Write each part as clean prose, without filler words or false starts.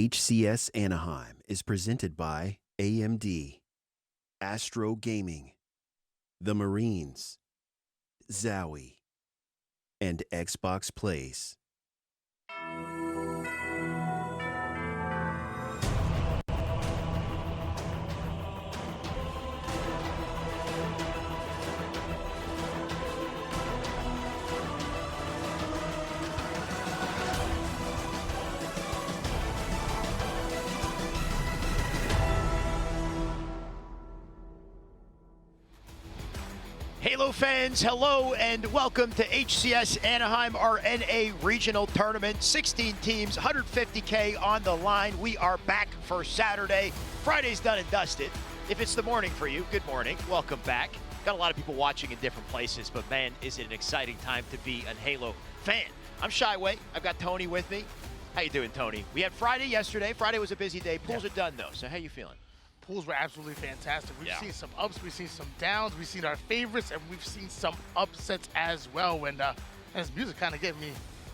HCS Anaheim is presented by AMD, Astro Gaming, the Marines, Zowie, and Xbox Plays. Halo fans, hello and welcome to HCS Anaheim, our NA regional tournament. 16 teams, $150K on the line. We are back for Saturday. Friday's done and dusted. If it's the morning for you, good morning. Welcome back. Got a lot of people watching in different places, but man, is it an exciting time to be a Halo fan. I'm Shyway. I've got Tony with me. How you doing, Tony? We had Friday yesterday. Friday was a busy day. Pools are done, though, so how you feeling? Pools were absolutely fantastic. We've seen some ups, we've seen some downs, we've seen our favorites, and we've seen some upsets as well. And this music kind of getting me,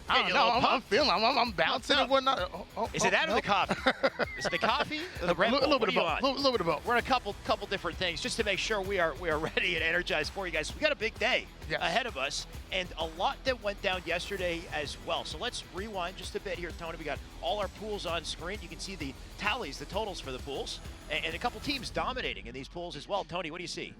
I don't know, I'm feeling, I'm bouncing and whatnot. Is it that or the coffee? Is it the coffee or the Red Bull? A little bit of both. A little bit of both. We're in a couple different things just to make sure we are ready and energized for you guys. We got a big day ahead of us, and a lot that went down yesterday as well. So let's rewind just a bit here, Tony. We got all our pools on screen. You can see the tallies, the totals for the pools, and a couple teams dominating in these pools as well. Tony, what do you see?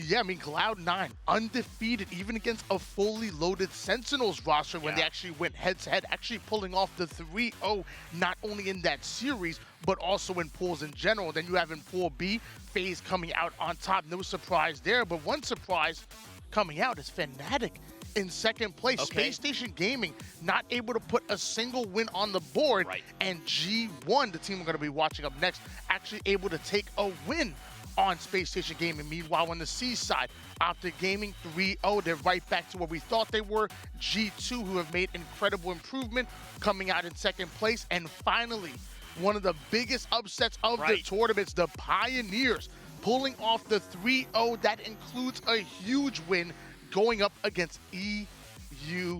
Yeah, I mean, Cloud9, undefeated, even against a fully loaded Sentinels roster when they actually went head-to-head, actually pulling off the 3-0, not only in that series, but also in pools in general. Then you have in Pool B, FaZe coming out on top. No surprise there, but one surprise coming out is Fnatic in second place. Space Station Gaming not able to put a single win on the board, and G1, the team we're going to be watching up next, actually able to take a win on Space Station Gaming. Meanwhile, on the C side, after gaming 3-0, they're right back to where we thought they were. G2, who have made incredible improvement, coming out in second place. And finally, one of the biggest upsets of the tournaments, the Pioneers, pulling off the 3-0. That includes a huge win going up against eUnited.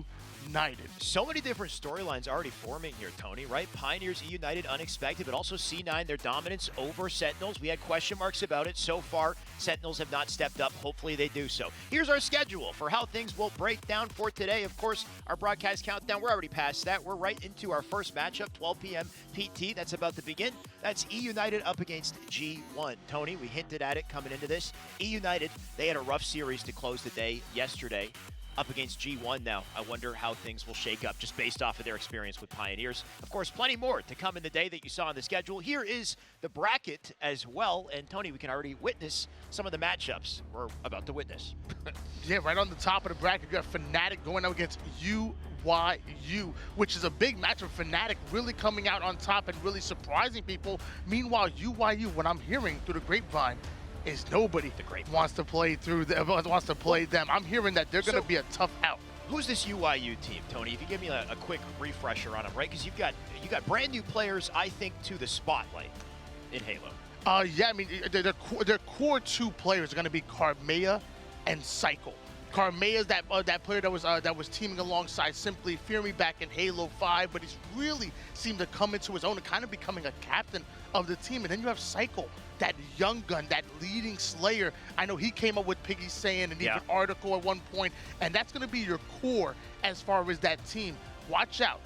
So many different storylines already forming here, Tony, right? Pioneers, eUnited, unexpected, but also C9, their dominance over Sentinels. We had question marks about it. So far, Sentinels have not stepped up. Hopefully they do so. Here's our schedule for how things will break down for today. Of course, our broadcast countdown, we're already past that. We're right into our first matchup, 12 p.m. PT. That's about to begin. That's eUnited up against G1. Tony, we hinted at it coming into this. eUnited, they had a rough series to close the day yesterday. Up against G1 now. I wonder how things will shake up just based off of their experience with Pioneers. Of course, plenty more to come in the day that you saw on the schedule. Here is the bracket as well. And Tony, we can already witness some of the matchups we're about to witness. Yeah, right on the top of the bracket, you got Fnatic going up against UYU, which is a big matchup. Fnatic really coming out on top and really surprising people. Meanwhile, UYU, what I'm hearing through the grapevine, is nobody wants to play them. I'm hearing that they're going to be a tough out. Who's this UYU team, Tony? If you give me a quick refresher on them, right? Because you got brand new players, I think, to the spotlight in Halo. Yeah, I mean, their core two players are going to be Karmea and Cycle. Karmea is that player that was teaming alongside Simply Fear Me back in Halo 5, but he's really seemed to come into his own and kind of becoming a captain of the team. And then you have Cycle, that young gun, that leading slayer. I know he came up with Piggy saying and even Article at one point, and that's going to be your core as far as that team. Watch out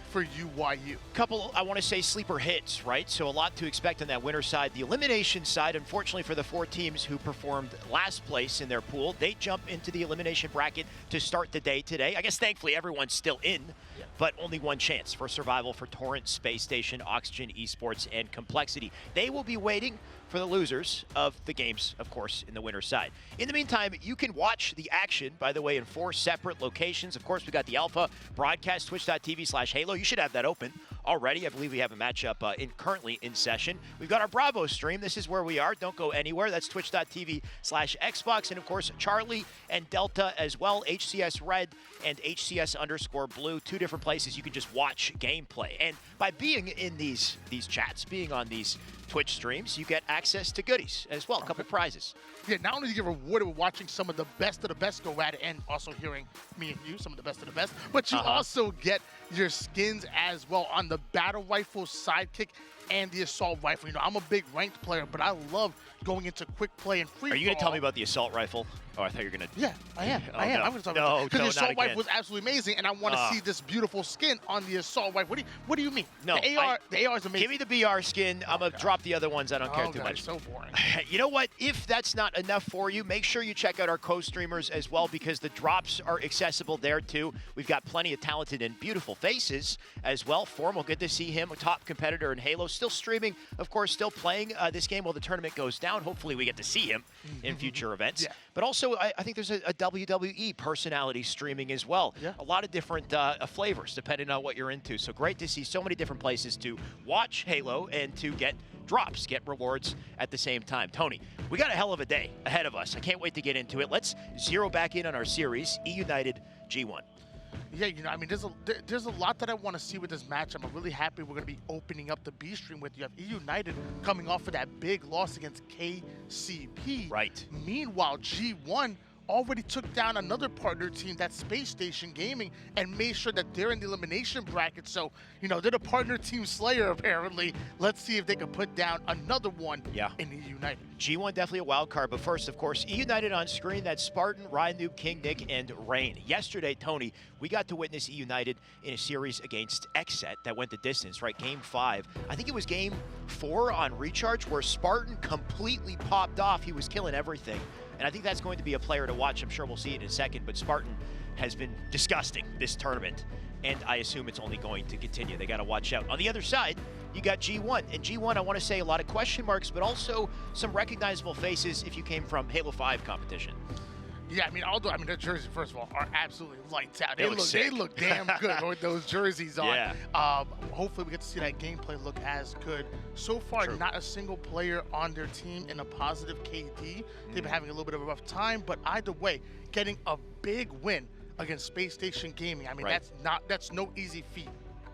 for UYU. Couple, I want to say, sleeper hits, right? So a lot to expect on that winner side. The elimination side, unfortunately for the four teams who performed last place in their pool, they jump into the elimination bracket to start the day today. I guess thankfully everyone's still in, but only one chance for survival for Torrent, Space Station, Oxygen, Esports, and Complexity. They will be waiting for the losers of the games, of course, in the winner's side. In the meantime, you can watch the action, by the way, in 4 separate locations. Of course, we got the Alpha broadcast, twitch.tv/Halo. You should have that open already. I believe we have a matchup currently in session. We've got our Bravo stream. This is where we are. Don't go anywhere. That's twitch.tv/Xbox. And, of course, Charlie and Delta as well, HCS Red and HCS_Blue, 2 different places you can just watch gameplay. And by being in these chats, being on these Twitch streams, you get access to goodies as well, a couple prizes. Yeah, not only do you get rewarded with watching some of the best go at it and also hearing me and you, some of the best, but you also get your skins as well on the the battle rifle, sidekick, and the assault rifle. You know, I'm a big ranked player, but I love going into quick play and free. Are you going to tell me about the assault rifle? Oh, I thought you were going to. Yeah, I am. Oh, I am. no. I'm going to talk about that. Because the assault not rifle again. was absolutely amazing, and I want to see this beautiful skin on the assault rifle. What do you mean? No, the AR is amazing. Give me the BR skin. I'm going to drop the other ones. I don't care too much. So boring. You know what? If that's not enough for you, make sure you check out our co-streamers as well, because the drops are accessible there too. We've got plenty of talented and beautiful faces as well. Formal, good to see him, a top competitor in Halo, still streaming, of course, still playing this game while the tournament goes down. Hopefully we get to see him in future events. Yeah. But also, I think there's a WWE personality streaming as well. Yeah. A lot of different flavors depending on what you're into. So great to see so many different places to watch Halo and to get drops, get rewards at the same time. Tony, we got a hell of a day ahead of us. I can't wait to get into it. Let's zero back in on our series, eUnited G1. Yeah, you know, I mean, there's a lot that I want to see with this match. I'm really happy we're going to be opening up the B stream with. You have eUnited coming off of that big loss against KCP. Right. Meanwhile, G1 already took down another partner team, that's Space Station Gaming, and made sure that they're in the elimination bracket. So, you know, they're the partner team slayer, apparently. Let's see if they can put down another one in eUnited. G1 definitely a wild card, but first, of course, eUnited on screen. That's Spartan, Ryan Noob, King Nick, and Rain. Yesterday, Tony, we got to witness eUnited in a series against XSET that went the distance, right? Game 5. I think it was Game 4 on Recharge where Spartan completely popped off. He was killing everything. And I think that's going to be a player to watch. I'm sure we'll see it in a second, but Spartan has been disgusting this tournament, and I assume it's only going to continue. They got to watch out. On the other side, you got G1. And G1, I want to say a lot of question marks, but also some recognizable faces if you came from Halo 5 competition. Yeah, I mean, their jerseys, first of all, are absolutely lights out. They look damn good with those jerseys on. Yeah. Hopefully we get to see that gameplay look as good. So far, not a single player on their team in a positive KD. They've been having a little bit of a rough time, but either way, getting a big win against Space Station Gaming. I mean, that's no easy feat.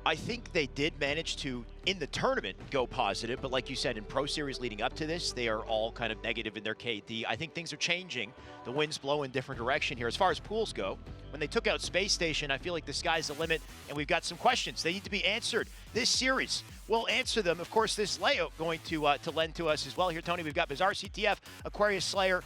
I think they did manage to, in the tournament, go positive, but like you said, in Pro Series leading up to this, they are all kind of negative in their KD. I think things are changing. The winds blow in different direction here. As far as pools go, when they took out Space Station, I feel like the sky's the limit, and we've got some questions. They need to be answered. This series, we'll answer them. Of course, this layout going to lend to us as well. Here, Tony, we've got Bazaar CTF, Aquarius Slayer,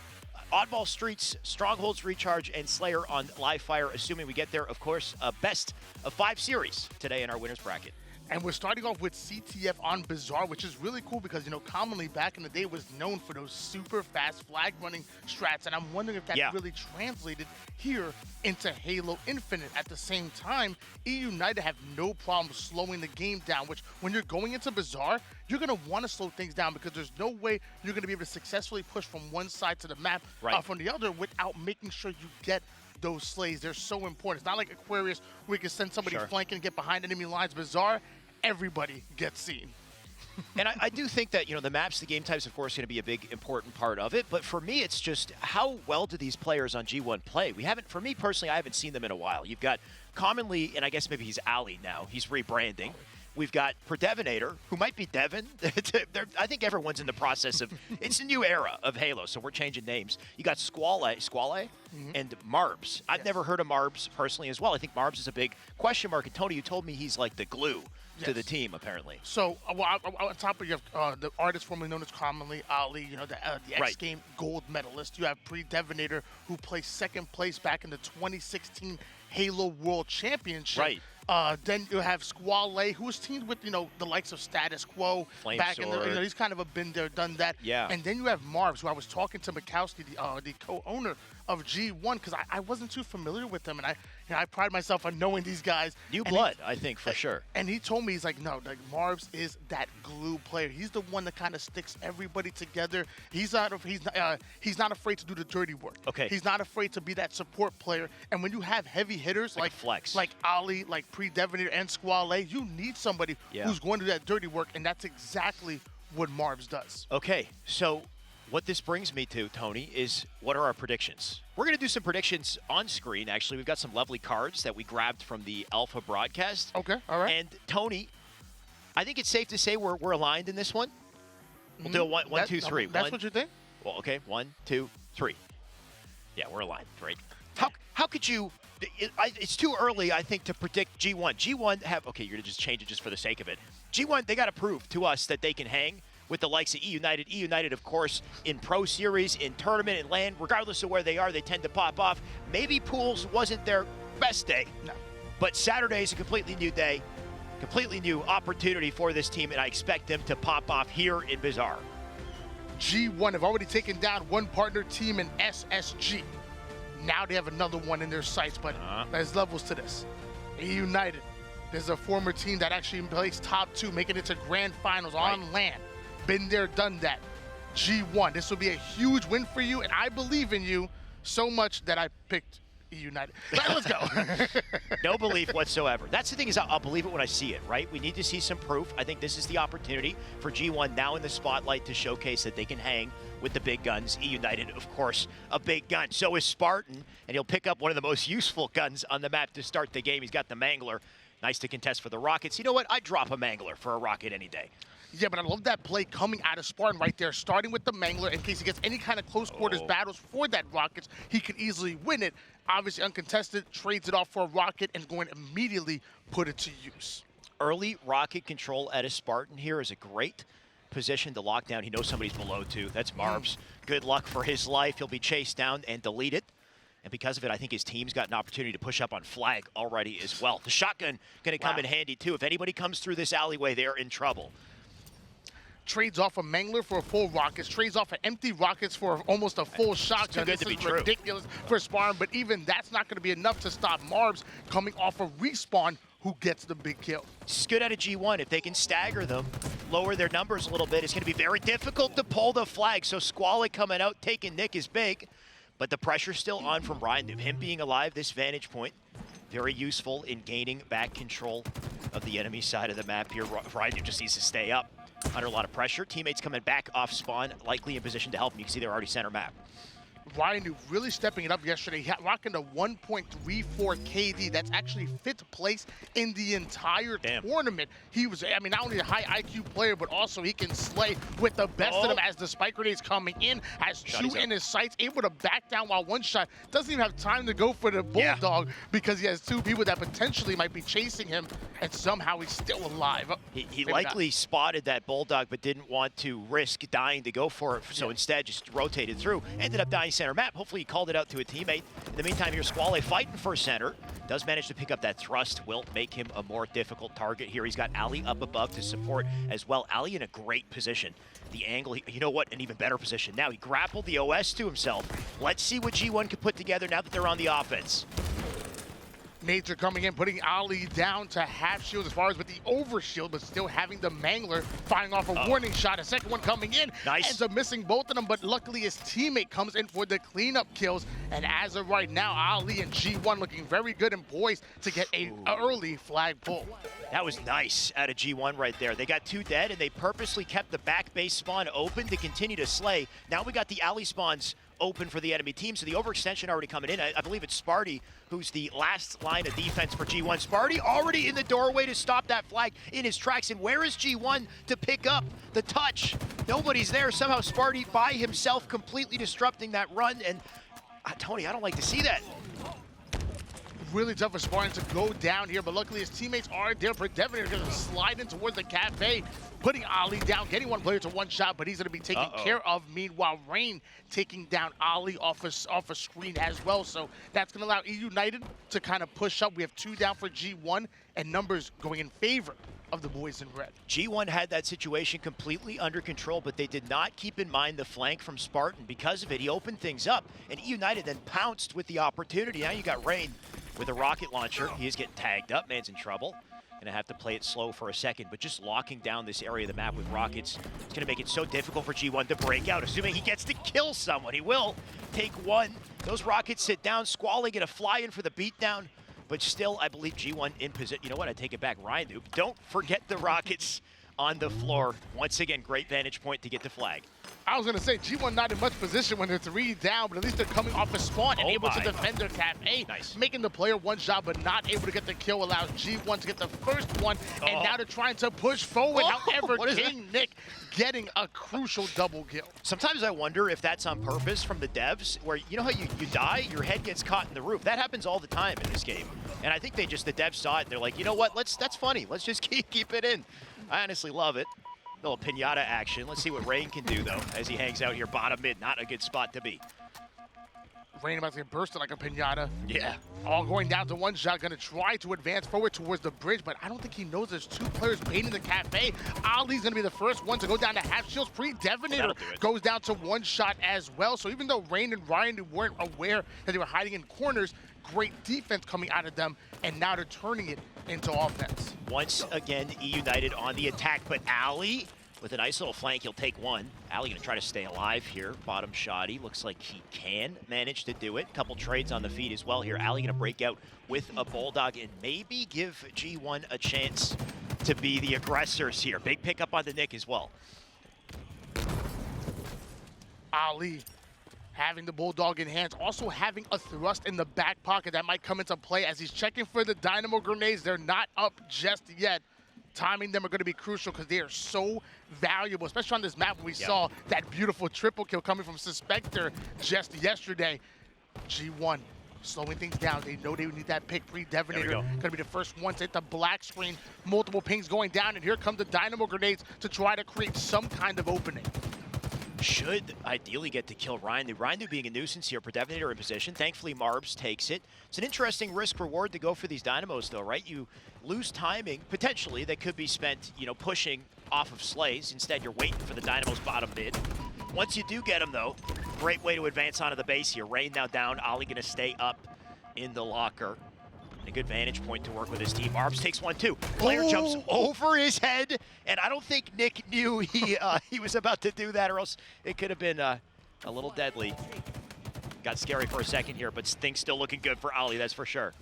Oddball Streets, Strongholds Recharge, and Slayer on live fire, assuming we get there. Of course, a best of 5 series today in our winners bracket. And we're starting off with CTF on Bazaar, which is really cool because, you know, commonly back in the day was known for those super fast flag running strats. And I'm wondering if that really translated here into Halo Infinite. At the same time, eUnited have no problem slowing the game down, which when you're going into Bazaar, you're going to want to slow things down because there's no way you're going to be able to successfully push from one side to the map from the other without making sure you get those slays. They're so important. It's not like Aquarius where you can send somebody flanking and get behind enemy lines. Bazaar, everybody gets seen. And I do think that, you know, the maps, the game types, of course, going to be a big, important part of it. But for me, it's just how well do these players on G1 play? We haven't, for me personally, I haven't seen them in a while. You've got commonly, and I guess maybe he's Ali now. He's rebranding. We've got Predevinator, who might be Devin. I think everyone's in the process of, it's a new era of Halo, so we're changing names. You got Squale, and Marbs. I've never heard of Marbs personally as well. I think Marbs is a big question mark. And Tony, you told me he's like the glue to the team, apparently. So, on top of you have the artist formerly known as commonly Ali, you know, the X Game gold medalist. You have Predevinator, who placed second place back in the 2016 Halo World Championship. Then you have Squale, who was teamed with, you know, the likes of Status Quo back in the, you know, he's kind of a been there, done that. And then you have Marbs, who I was talking to Mikowski, the co-owner of G1, because I wasn't too familiar with them, and I pride myself on knowing these guys. New blood, I think, for sure. And he told me, he's like, no, like Marbs is that glue player. He's the one that kind of sticks everybody together. He's not afraid to do the dirty work. He's not afraid to be that support player. And when you have heavy hitters like Flex, like Ali, like Predevinator and Squale, you need somebody who's going to do that dirty work, and that's exactly what Marbs does. Okay, so what this brings me to, Tony, is what are our predictions? We're going to do some predictions on screen, actually. We've got some lovely cards that we grabbed from the Alpha broadcast. Okay, all right. And, Tony, I think it's safe to say we're aligned in this one. We'll do a one, two, three. That's what you think? Well, okay, 1, 2, 3. Yeah, we're aligned, right? how could you? It's too early, I think, to predict G1. G1 have okay. You're gonna just change it just for the sake of it. G1, they got to prove to us that they can hang with the likes of eUnited. eUnited, of course, in Pro Series, in tournament, and LAN, regardless of where they are, they tend to pop off. Maybe Pools wasn't their best day, No. but Saturday is a completely new day, completely new opportunity for this team, and I expect them to pop off here in Bazaar. G1 have already taken down one partner team in SSG. Now they have another one in their sights, but there's levels to this. eUnited, there's a former team that actually placed top 2, making it to grand finals on LAN. Been there, done that. G1, this will be a huge win for you, and I believe in you so much that I picked eUnited. Let's go. No belief whatsoever. That's the thing, is I'll believe it when I see it, right? We need to see some proof. I think this is the opportunity for G1 now in the spotlight to showcase that they can hang with the big guns. eUnited, of course, a big gun. So is Spartan, and he'll pick up one of the most useful guns on the map to start the game. He's got the Mangler. Nice to contest for the Rockets. You know what? I'd drop a Mangler for a Rocket any day. Yeah, but I love that play coming out of Spartan right there, starting with the Mangler in case he gets any kind of close quarters battles for that Rockets. He can easily win it. Obviously uncontested, trades it off for a Rocket and going to immediately put it to use. Early Rocket control at a Spartan here is a great position to lock down. He knows somebody's below too. That's Marbs. Good luck for his life. He'll be chased down and deleted. And because of it, I think his team's got an opportunity to push up on flag already as well. The shotgun going to come in handy too. If anybody comes through this alleyway, they're in trouble. Trades off a Mangler for a full Rockets, trades off an empty Rockets for almost a full shotgun. This is ridiculous for Spartan, but even that's not going to be enough to stop Marbs coming off a respawn, who gets the big kill. This is good out of G1. If they can stagger them, lower their numbers a little bit, it's going to be very difficult to pull the flag. So Squally coming out, taking Nick is big, but the pressure's still on from Ryan. Him being alive, this vantage point, very useful in gaining back control of the enemy side of the map here. Ryan just needs to stay up under a lot of pressure. Teammates coming back off spawn, likely in position to help him. You can see they're already center map. Ryan really stepping it up yesterday, rocking a 1.34 KD. That's actually 5th place in the entire tournament. He was, I mean, not only a high IQ player, but also he can slay with the best of them as the spike grenades coming in, has 2 in his sights, able to back down while one shot. Doesn't even have time to go for the Bulldog because he has 2 people that potentially might be chasing him, and somehow he's still alive. He likely spotted that Bulldog, but didn't want to risk dying to go for it, so instead just rotated through. Ended up dying center map. Hopefully he called it out to a teammate. In the meantime, here's Squally fighting for center. Does manage to pick up that thrust. Will make him a more difficult target here. He's got Ali up above to support as well. Ali in a great position. The angle, you know what, an even better position. Now he grappled the OS to himself. Let's see what G1 can put together now that they're on the offense. Nature coming in, putting Ali down to half shield as far as with the overshield, but still having the Mangler firing off a warning shot. A second one coming in. Nice. Ends up missing both of them, but luckily his teammate comes in for the cleanup kills. And as of right now, Ali and G1 looking very good and poised to get an early flag pull. That was nice out of G1 right there. They got 2 dead, and they purposely kept the back base spawn open to continue to slay. Now we got the alley spawns open for the enemy team, so the overextension already coming in. I believe it's Sparty who's the last line of defense for G1. Sparty already in the doorway to stop that flag in his tracks, and where is G1 to pick up the touch? Nobody's there. Somehow Sparty by himself completely disrupting that run, and Tony, I don't like to see that. Really tough for Spartan to go down here, but luckily his teammates are there. For Devin is going to slide in towards the cafe, putting Ali down, getting one player to one shot, but he's going to be taken care of. Meanwhile, Rain taking down Ali off a screen as well. So that's going to allow eUnited to kind of push up. We have 2 down for G1, and numbers going in favor of the boys in red. G1 had that situation completely under control, but they did not keep in mind the flank from Spartan. Because of it, he opened things up, and eUnited then pounced with the opportunity. Now you got Rain with a rocket launcher. He is getting tagged up. Man's in trouble. Gonna have to play it slow for a second, but just locking down this area of the map with rockets, it's gonna make it so difficult for G1 to break out, assuming he gets to kill someone. He will take 1. Those rockets sit down. Squally gonna fly in for the beatdown, but still, I believe G1 in position. You know what? I take it back. Ryan, don't forget the rockets on the floor. Once again, great vantage point to get the flag. I was going to say, G1 not in much position when they're 3 down, but at least they're coming off a spawn and able to defend their cafe. Nice. Making the player one shot, but not able to get the kill, allows G1 to get the first one, and now they're trying to push forward. However, King Nick getting a crucial double kill. Sometimes I wonder if that's on purpose from the devs, where you know how you die, your head gets caught in the roof. That happens all the time in this game. And I think the devs saw it and they're like, you know what, that's funny. Let's just keep it in. I honestly love it. Little pinata action. Let's see what Rain can do, though, as he hangs out here bottom mid. Not a good spot to be. Rain about to get bursted like a pinata. Yeah. All going down to one shot, gonna try to advance forward towards the bridge, but I don't think he knows there's 2 players baiting the cafe. Ali's gonna be the first one to go down to half shields. Pre-Devonator goes down to 1 shot as well. So even though Rain and Ryan weren't aware that they were hiding in corners, great defense coming out of them, and now they're turning it into offense. Once again, eUnited on the attack, but Ali with a nice little flank, he'll take one. Ali gonna try to stay alive here. Bottom shoddy, looks like he can manage to do it. Couple trades on the feed as well here. Ali gonna break out with a Bulldog and maybe give G1 a chance to be the aggressors here. Big pickup on the Nick as well. Ali having the Bulldog in hands, also having a thrust in the back pocket that might come into play as he's checking for the Dynamo grenades. They're not up just yet. Timing them are going to be crucial because they are so valuable, especially on this map where we saw that beautiful triple kill coming from Suspector just yesterday. G1 slowing things down. They know they need that pick. Pre-Devonator going to be the first one to hit the black screen. Multiple pings going down, and here come the Dynamo grenades to try to create some kind of opening. Should ideally get to kill Ryan. Ryan being a nuisance here, Pre-Devonator in position. Thankfully, Marbs takes it. It's an interesting risk-reward to go for these Dynamos, though, right? You lose timing, potentially, that could be spent, you know, pushing off of Slays. Instead, you're waiting for the Dynamos bottom mid. Once you do get them, though, great way to advance onto the base here. Rain now down. Ali going to stay up in the locker. A good vantage point to work with his team. Marbs takes one, too. Player jumps over his head, and I don't think Nick knew he was about to do that, or else it could have been a little deadly. Got scary for a second here, but things still looking good for Ali, that's for sure.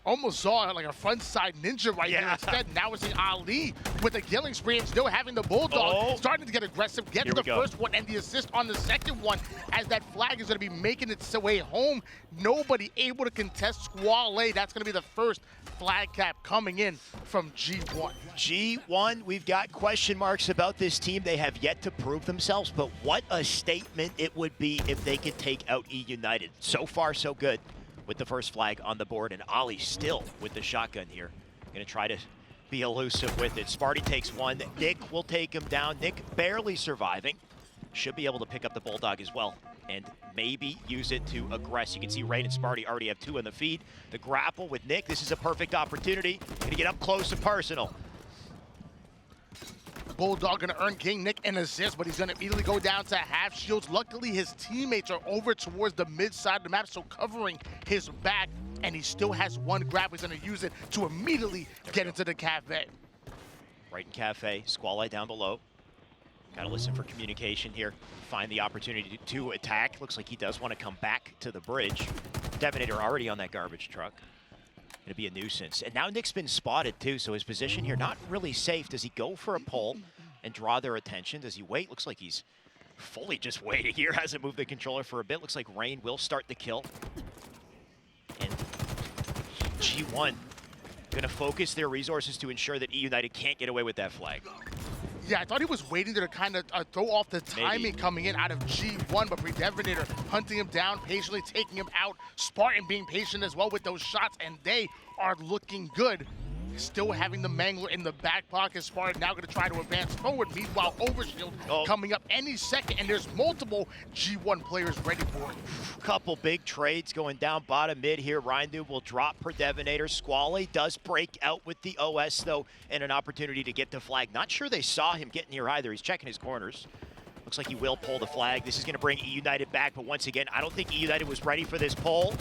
Almost saw like a front side ninja right here. Instead, now we're seeing Ali with a killing spree and still having the Bulldog starting to get aggressive, get to the first one and the assist on the second one as that flag is going to be making its way home. Nobody able to contest Squall A. That's going to be the first flag cap coming in from G1. G1, we've got question marks about this team. They have yet to prove themselves, but what a statement it would be if they could take out eUnited. So far, so good with the first flag on the board, and Ali still with the shotgun here. Gonna try to be elusive with it. Sparty takes one. Nick will take him down. Nick barely surviving. Should be able to pick up the Bulldog as well and maybe use it to aggress. You can see Rain and Sparty already have 2 in the feed. The grapple with Nick. This is a perfect opportunity. Gonna get up close and personal. Bulldog gonna earn King Nick an assist, but he's gonna immediately go down to half shields. Luckily, his teammates are over towards the mid side of the map, so covering his back, and he still has 1 grab. He's gonna use it to immediately get into the cafe. Right in cafe, Squall Eye down below. Gotta listen for communication here. Find the opportunity to attack. Looks like he does want to come back to the bridge. Devonator already on that garbage truck. Gonna be a nuisance. And now Nick's been spotted too, so his position here not really safe. Does he go for a pull and draw their attention? Does he wait? Looks like he's fully just waiting here. Hasn't moved the controller for a bit. Looks like Rain will start the kill. And G1 gonna focus their resources to ensure that eUnited can't get away with that flag. Yeah, I thought he was waiting there to kind of throw off the timing coming in out of G1, but Pre-Devonator hunting him down, patiently taking him out. Spartan being patient as well with those shots, and they are looking good. Still having the Mangler in the back pocket. Spartan now going to try to advance forward. Meanwhile, Overshield coming up any second, and there's multiple G1 players ready for it. Couple big trades going down bottom mid here. Ryan will drop Pre-Devonator. Squally does break out with the OS, though, and an opportunity to get the flag. Not sure they saw him getting here either. He's checking his corners. Looks like he will pull the flag. This is going to bring eUnited back, but once again, I don't think eUnited was ready for this pull.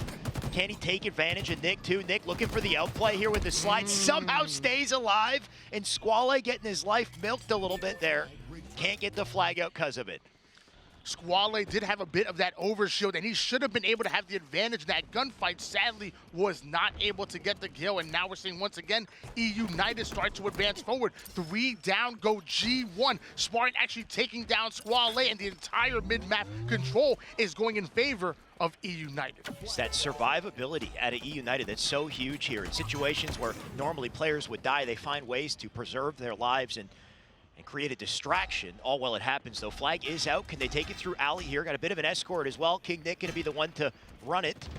Can he take advantage of Nick, too? Nick looking for the outplay here with the slide. Somehow stays alive, and Squally getting his life milked a little bit there. Can't get the flag out because of it. Squale did have a bit of that overshield, and he should have been able to have the advantage. That gunfight, sadly, was not able to get the kill, and now we're seeing once again eUnited start to advance forward. 3 down, go G1. Spartan actually taking down Squale, and the entire mid-map control is going in favor of eUnited. It's that survivability at eUnited that's so huge here. In situations where normally players would die, they find ways to preserve their lives and create a distraction, all while it happens, though. Flag is out. Can they take it through Ali here? Got a bit of an escort as well. King Nick going to be the one to run it.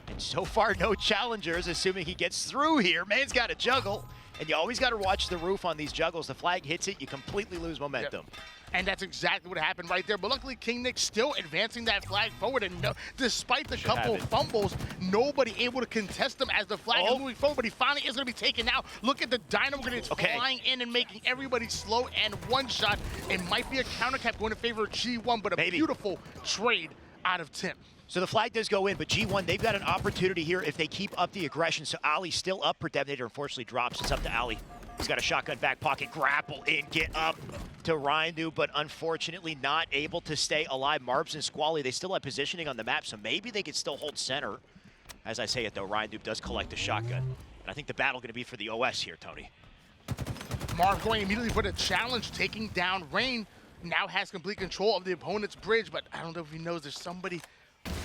And so far, no challengers, assuming he gets through here. Man's got to juggle, and you always got to watch the roof on these juggles. The flag hits it, you completely lose momentum. Yep. And that's exactly what happened right there. But luckily, King Nick still advancing that flag forward. And despite the couple of fumbles, nobody able to contest him as the flag is moving forward. But he finally is going to be taken out. Look at the Dynamo Grenades flying in and making everybody slow and one shot. It might be a counter cap going in favor of G1, but a beautiful trade out of Tim. So the flag does go in, but G1, they've got an opportunity here if they keep up the aggression. So Ali still up. Devastator unfortunately drops. It's up to Ali. He's got a shotgun back pocket, grapple in, get up to Ryndu, but unfortunately not able to stay alive. Marbs and Squally, they still have positioning on the map, so maybe they could still hold center. As I say it though, Ryndu does collect a shotgun. And I think the battle gonna be for the OS here, Tony. Marv going immediately for the challenge, taking down Rain. Now has complete control of the opponent's bridge, but I don't know if he knows there's somebody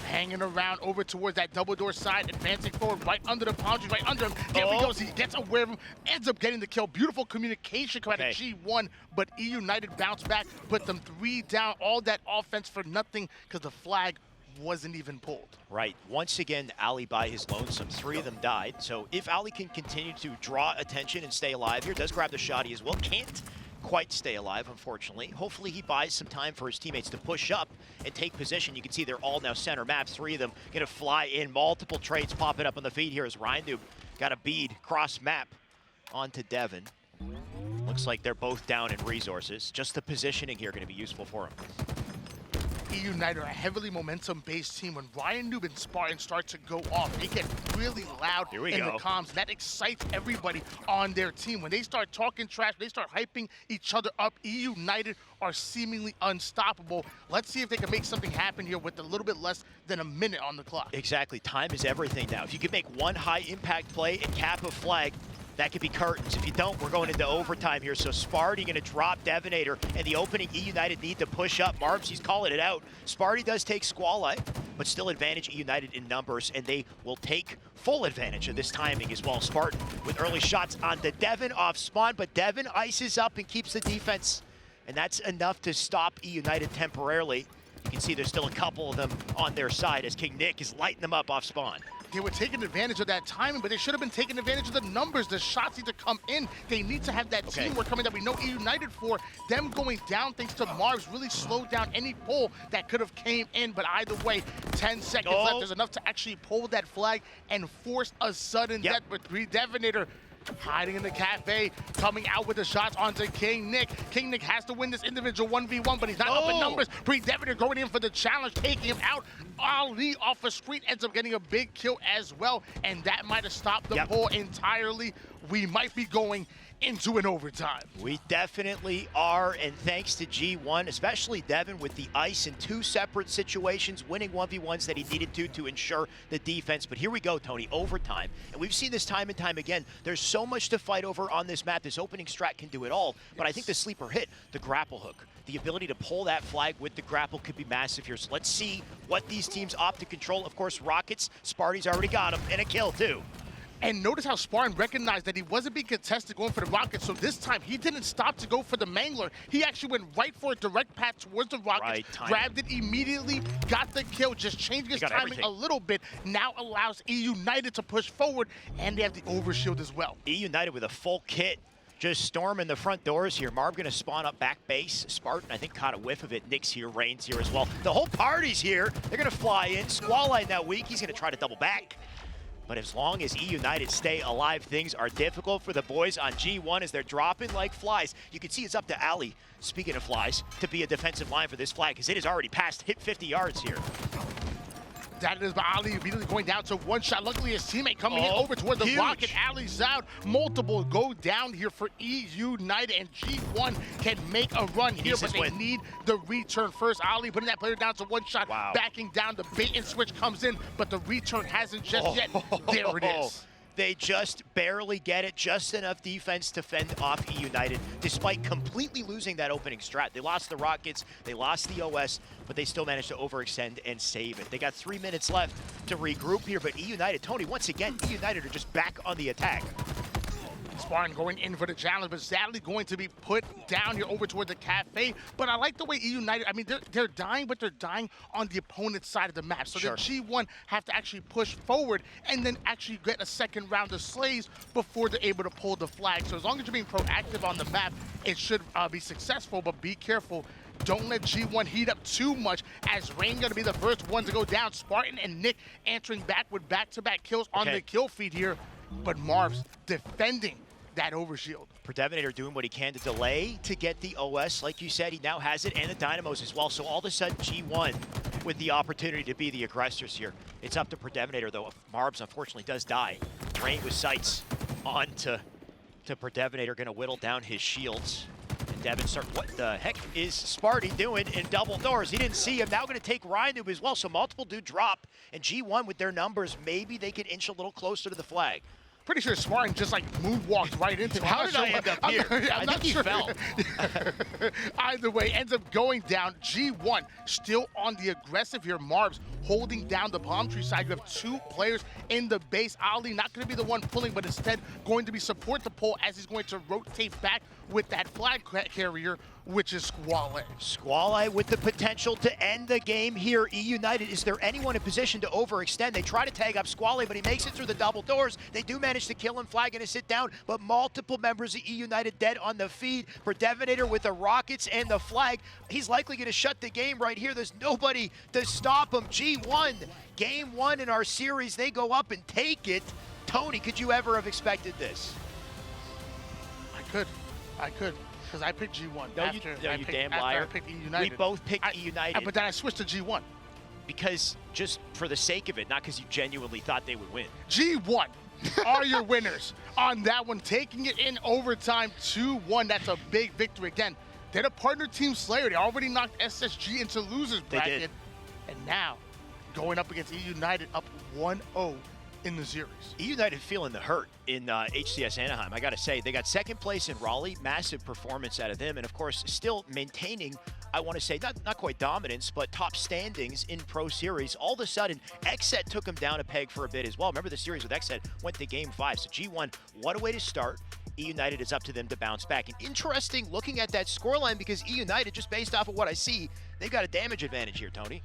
hanging around over towards that double door side, advancing forward right under the palm tree, right under him. There he goes, he gets aware of him, ends up getting the kill. Beautiful communication coming out of G1, but eUnited bounced back, put them 3 down, all that offense for nothing because the flag wasn't even pulled. Right, once again, Ali by his lonesome, 3 of them died. So if Ali can continue to draw attention and stay alive here, does grab the shotty as well, can't quite stay alive, unfortunately. Hopefully he buys some time for his teammates to push up and take position. You can see they're all now center maps, 3 of them gonna fly in. Multiple trades popping up on the feed here as Ryndu got a bead cross map onto Devin. Looks like they're both down in resources. Just the positioning here gonna be useful for him. eUnited are a heavily momentum-based team. When Ryndu and Spartan start to go off, they get really loud in the comms. That excites everybody on their team. When they start talking trash, they start hyping each other up. eUnited are seemingly unstoppable. Let's see if they can make something happen here with a little bit less than a minute on the clock. Exactly, time is everything now. If you can make one high-impact play and cap a flag, that could be curtains. If you don't, we're going into overtime here. So Sparty gonna drop Devastator, and the opening eUnited need to push up. Marbs, he's calling it out. Sparty does take Squally, but still advantage eUnited in numbers, and they will take full advantage of this timing as well. Spartan with early shots on the Devin off spawn, but Devin ices up and keeps the defense, and that's enough to stop eUnited temporarily. You can see there's still a couple of them on their side as King Nick is lighting them up off spawn. They were taking advantage of that timing, but they should have been taking advantage of the numbers. The shots need to come in. They need to have that teamwork coming that we know eUnited for. Them going down thanks to Marbs really slowed down any pull that could have came in. But either way, 10 seconds left. There's enough to actually pull that flag and force a sudden death with Devastator hiding in the cafe, coming out with the shots onto King Nick. King Nick has to win this individual 1v1, but he's not up in numbers. Devastator going in for the challenge, taking him out. Ali off a screen ends up getting a big kill as well, and that might have stopped the pull entirely. We might be going into an overtime. We definitely are, and thanks to G1, especially Devin with the ice in 2 separate situations, winning 1v1s that he needed to ensure the defense. But here we go, Tony, overtime. And we've seen this time and time again. There's so much to fight over on this map. This opening strat can do it all, but I think the sleeper hit, the grapple hook, the ability to pull that flag with the grapple could be massive here. So let's see what these teams opt to control. Of course, Rockets, Sparty's already got him, and a kill too. And notice how Spartan recognized that he wasn't being contested going for the Rockets, so this time he didn't stop to go for the Mangler. He actually went right for a direct path towards the Rockets, grabbed it immediately, got the kill, just changing his timing a little bit, now allows eUnited to push forward, and they have the overshield as well. eUnited with a full kit, just storming the front doors here. Marv gonna spawn up back base. Spartan, I think, caught a whiff of it. Nick's here, Rain's here as well. The whole party's here. They're gonna fly in. Squall now weak, he's gonna try to double back. But as long as eUnited stay alive, things are difficult for the boys on G1 as they're dropping like flies. You can see it's up to Ali, speaking of flies, to be a defensive line for this flag because it has already hit 50 yards here. That is, but Ali immediately going down to one shot. Luckily, his teammate coming in over toward the huge. rocket. Ali's out. Multiple go down here for eUnited, and G1 can make a run here, but they need the return first. Ali putting that player down to one shot, backing down. The bait and switch comes in, but the return hasn't just yet. There it is. They just barely get it, just enough defense to fend off eUnited, despite completely losing that opening strat. They lost the Rockets, they lost the OS, but they still managed to overextend and save it. They got 3 minutes left to regroup here, but eUnited, Tony, once again, eUnited are just back on the attack. Spartan going in for the challenge, but sadly going to be put down here over toward the cafe. But I like the way eUnited, I mean, they're dying, but they're dying on the opponent's side of the map. So the G1 have to actually push forward and then actually get a second round of slays before they're able to pull the flag. So as long as you're being proactive on the map, it should be successful, but be careful. Don't let G1 heat up too much, as Rain going to be the first one to go down. Spartan and Nick answering back with back-to-back kills on the kill feed here. But Marv's defending that overshield. Predevinator doing what he can to delay to get the OS. Like you said, he now has it, and the Dynamos as well. So all of a sudden, G1 with the opportunity to be the aggressors here. It's up to Predevinator, though. Marbs, unfortunately, does die. Rain with sights on to Predevinator, going to whittle down his shields. And Devin start, what the heck is Sparty doing in double doors? He didn't see him. Now going to take Ryan as well. So multiple do drop, and G1 with their numbers, maybe they could inch a little closer to the flag. Pretty sure Spartan just like moonwalked right into him. How did I end up here? I think he fell. Either way, ends up going down. G1 still on the aggressive here. Marbs holding down the palm tree side. You have 2 players in the base. Ali not going to be the one pulling, but instead going to be support the pull as he's going to rotate back with that flag carrier, which is Squall. Squall with the potential to end the game here. eUnited, is there anyone in position to overextend? They try to tag up Squall, but he makes it through the double doors. They do manage to kill him, flag and a sit down, but multiple members of eUnited dead on the feed. Predevinator with the rockets and the flag. He's likely going to shut the game right here. There's nobody to stop him. G1, game 1 in our series, they go up and take it. Tony, could you ever have expected this? I could, because I picked G1. No, you damn liar. I picked eUnited. We both picked eUnited. But then I switched to G1. Because just for the sake of it, not because you genuinely thought they would win. G1 are your winners on that one, taking it in overtime 2-1. That's a big victory. Again, they're the partner team slayer. They already knocked SSG into losers bracket. They did. And now going up against eUnited up 1-0 in the series. eUnited feeling the hurt in HCS Anaheim. I got to say, they got second place in Raleigh. Massive performance out of them. And of course, still maintaining, I want to say, not quite dominance, but top standings in Pro Series. All of a sudden, XSET took them down a peg for a bit as well. Remember the series with XSET went to game 5. So G1, what a way to start. eUnited is up to them to bounce back. And interesting looking at that scoreline, because eUnited, just based off of what I see, they've got a damage advantage here, Tony.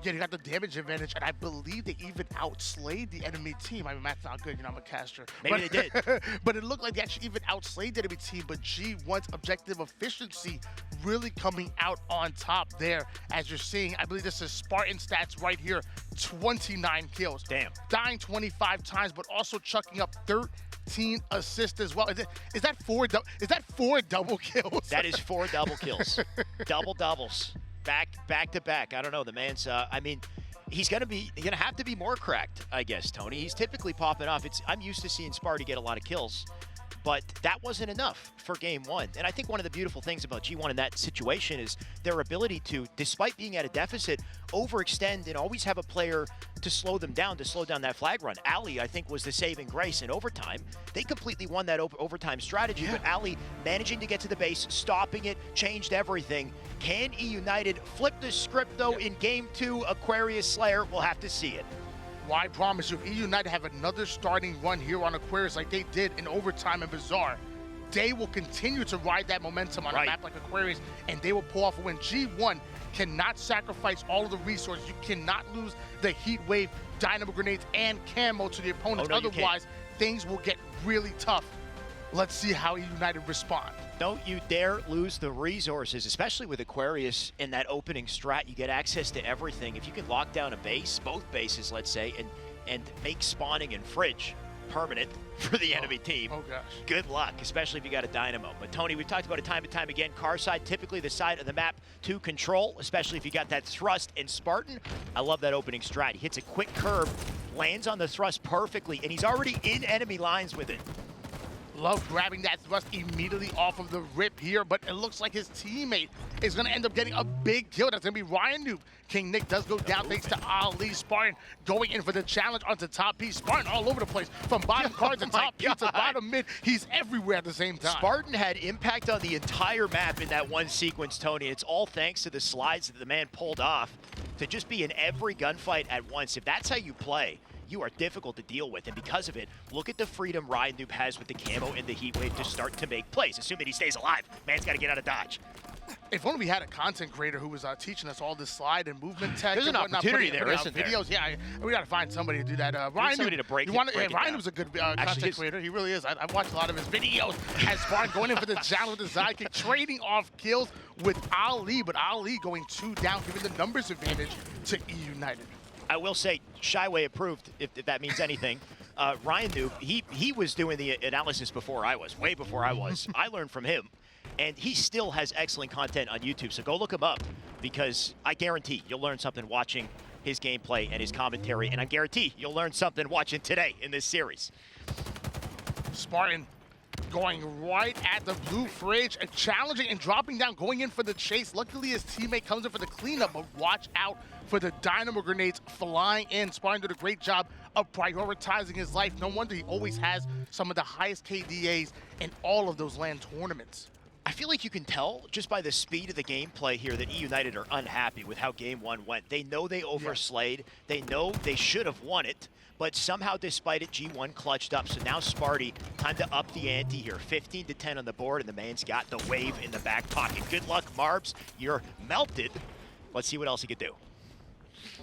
Yeah, they got the damage advantage, and I believe they even outslayed the enemy team. I mean, math's not good, I'm a caster. Maybe they did. But it looked like they actually even outslayed the enemy team, but G1's objective efficiency really coming out on top there. As you're seeing, I believe this is Spartan stats right here, 29 kills. Damn. Dying 25 times, but also chucking up 13 assists as well. Is that four double kills? That is 4 double kills. Double doubles. Back to back. I don't know. The man's, I mean, he's gonna have to be more cracked, I guess, Tony. He's typically popping off. I'm used to seeing Sparty get a lot of kills, but that wasn't enough for game 1. And I think one of the beautiful things about G1 in that situation is their ability to, despite being at a deficit, overextend and always have a player to slow them down, to slow down that flag run. Ali, I think, was the saving grace in overtime. They completely won that overtime strategy, but Ali managing to get to the base, stopping it, changed everything. Can eUnited flip the script, though, in game 2, Aquarius Slayer? We'll have to see it. Well, I promise you, if eUnited have another starting run here on Aquarius like they did in overtime in Bazaar, they will continue to ride that momentum on a map like Aquarius, and they will pull off a win. G1 cannot sacrifice all of the resources. You cannot lose the heat wave, dynamo grenades, and camo to the opponents. Otherwise, things will get really tough. Let's see how eUnited respond. Don't you dare lose the resources, especially with Aquarius in that opening strat. You get access to everything. If you can lock down a base, both bases, let's say, and make spawning and fridge permanent for the enemy team. Oh gosh. Good luck, especially if you got a dynamo. But Tony, we've talked about it time and time again. Car side, typically the side of the map to control, especially if you got that thrust. And Spartan, I love that opening strat. He hits a quick curve, lands on the thrust perfectly, and he's already in enemy lines with it. Love grabbing that thrust immediately off of the rip here, but it looks like his teammate is going to end up getting a big kill. That's going to be Ryan Noob. King Nick does go down thanks to Ali. Spartan going in for the challenge onto top piece. Spartan all over the place, from bottom card to top piece to bottom mid. He's everywhere at the same time. Spartan had impact on the entire map in that one sequence, Tony. It's all thanks to the slides that the man pulled off to just be in every gunfight at once. If that's how you play, you are difficult to deal with, and because of it, look at the freedom Ryan Noob has with the camo and the heat wave to start to make plays, assuming he stays alive. Man's got to get out of dodge. If only we had a content creator who was teaching us all this slide and movement tech. There's an opportunity there, isn't there? Videos. Yeah, we got to find somebody to do that. Ryan, somebody to break it Ryan down. was a good content creator. He really is. I watched a lot of his videos as Spartan going in for the challenge with the sidekick, trading off kills with Ali, but Ali going 2 down, giving the numbers advantage to eUnited. I will say, Shyway approved, if that means anything. Ryan Noob, he was doing the analysis before I was, way before I was. I learned from him, and he still has excellent content on YouTube, so go look him up, because I guarantee you'll learn something watching his gameplay and his commentary, and I guarantee you'll learn something watching today in this series. Spartan going right at the blue fridge and challenging and dropping down, going in for the chase. Luckily, his teammate comes in for the cleanup, but watch out for the dynamo grenades flying in. Spartan did a great job of prioritizing his life. No wonder he always has some of the highest KDAs in all of those LAN tournaments. I feel like you can tell just by the speed of the gameplay here that eUnited are unhappy with how Game 1 went. They know they overslayed. They know they should have won it, but somehow despite it, G1 clutched up. So now Sparty, time to up the ante here. 15 to 10 on the board, and the man's got the wave in the back pocket. Good luck, Marbs. You're melted. Let's see what else he could do.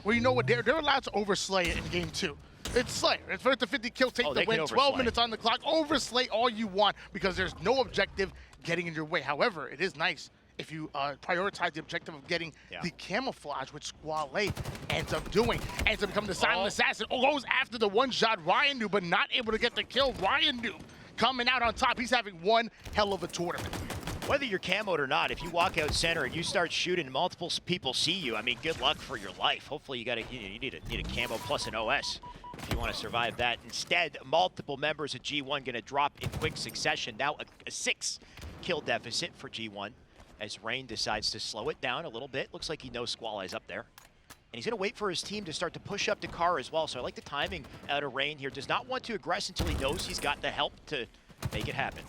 Well, you know what? They're allowed to overslay it in Game 2. It's Slayer. It's first to 50 kills, take the win. 12 minutes on the clock. Overslay all you want because there's no objective getting in your way. However, it is nice if you prioritize the objective of getting the camouflage, which Squale ends up doing. Ends up becoming the silent assassin. Goes after the one-shot Ryan Noob, but not able to get the kill. Ryan Noob coming out on top. He's having one hell of a tournament. Whether you're camoed or not, if you walk out center and you start shooting and multiple people see you, I mean, good luck for your life. Hopefully you need a camo plus an OS if you want to survive that. Instead, multiple members of G1 going to drop in quick succession. Now a 6-kill deficit for G1 as Rain decides to slow it down a little bit. Looks like he knows Squale's up there. And he's going to wait for his team to start to push up to Car as well. So I like the timing out of Rain here. Does not want to aggress until he knows he's got the help to make it happen.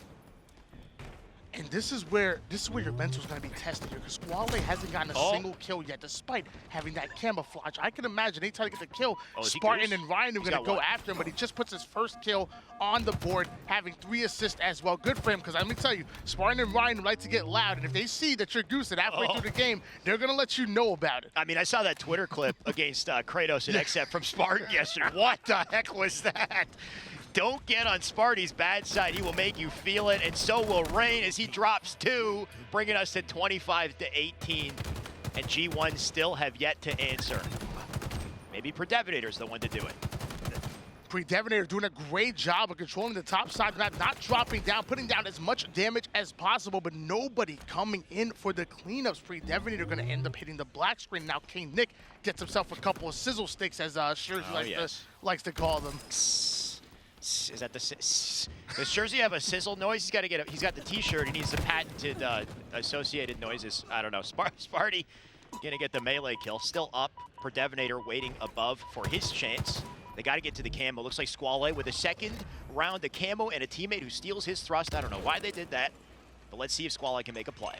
And this is where your mental is going to be tested here, because Squale hasn't gotten a single kill yet, despite having that camouflage. I can imagine they try to get the kill. Spartan and Ryan are going to go after him, but he just puts his first kill on the board, having 3 assists as well. Good for him, because let me tell you, Spartan and Ryan like to get loud, and if they see that you're goosing halfway through the game, they're going to let you know about it. I mean, I saw that Twitter clip against Kratos and XF from Spartan yesterday. What the heck was that? Don't get on Sparty's bad side. He will make you feel it, and so will Rain as he drops 2, bringing us to 25 to 18. And G1 still have yet to answer. Maybe Predevinator's the one to do it. Predevinator doing a great job of controlling the top side, not dropping down, putting down as much damage as possible, but nobody coming in for the cleanups. Predevinator going to end up hitting the black screen. Now King Nick gets himself a couple of sizzle sticks, as Shurzy likes to call them. Is that does Jersey have a sizzle noise? He's got the T-shirt. He needs the patented associated noises. I don't know. Sparty gonna get the melee kill. Still up. Predevinator waiting above for his chance. They got to get to the camo. Looks like Squale with a second round of camo and a teammate who steals his thrust. I don't know why they did that, but let's see if Squale can make a play.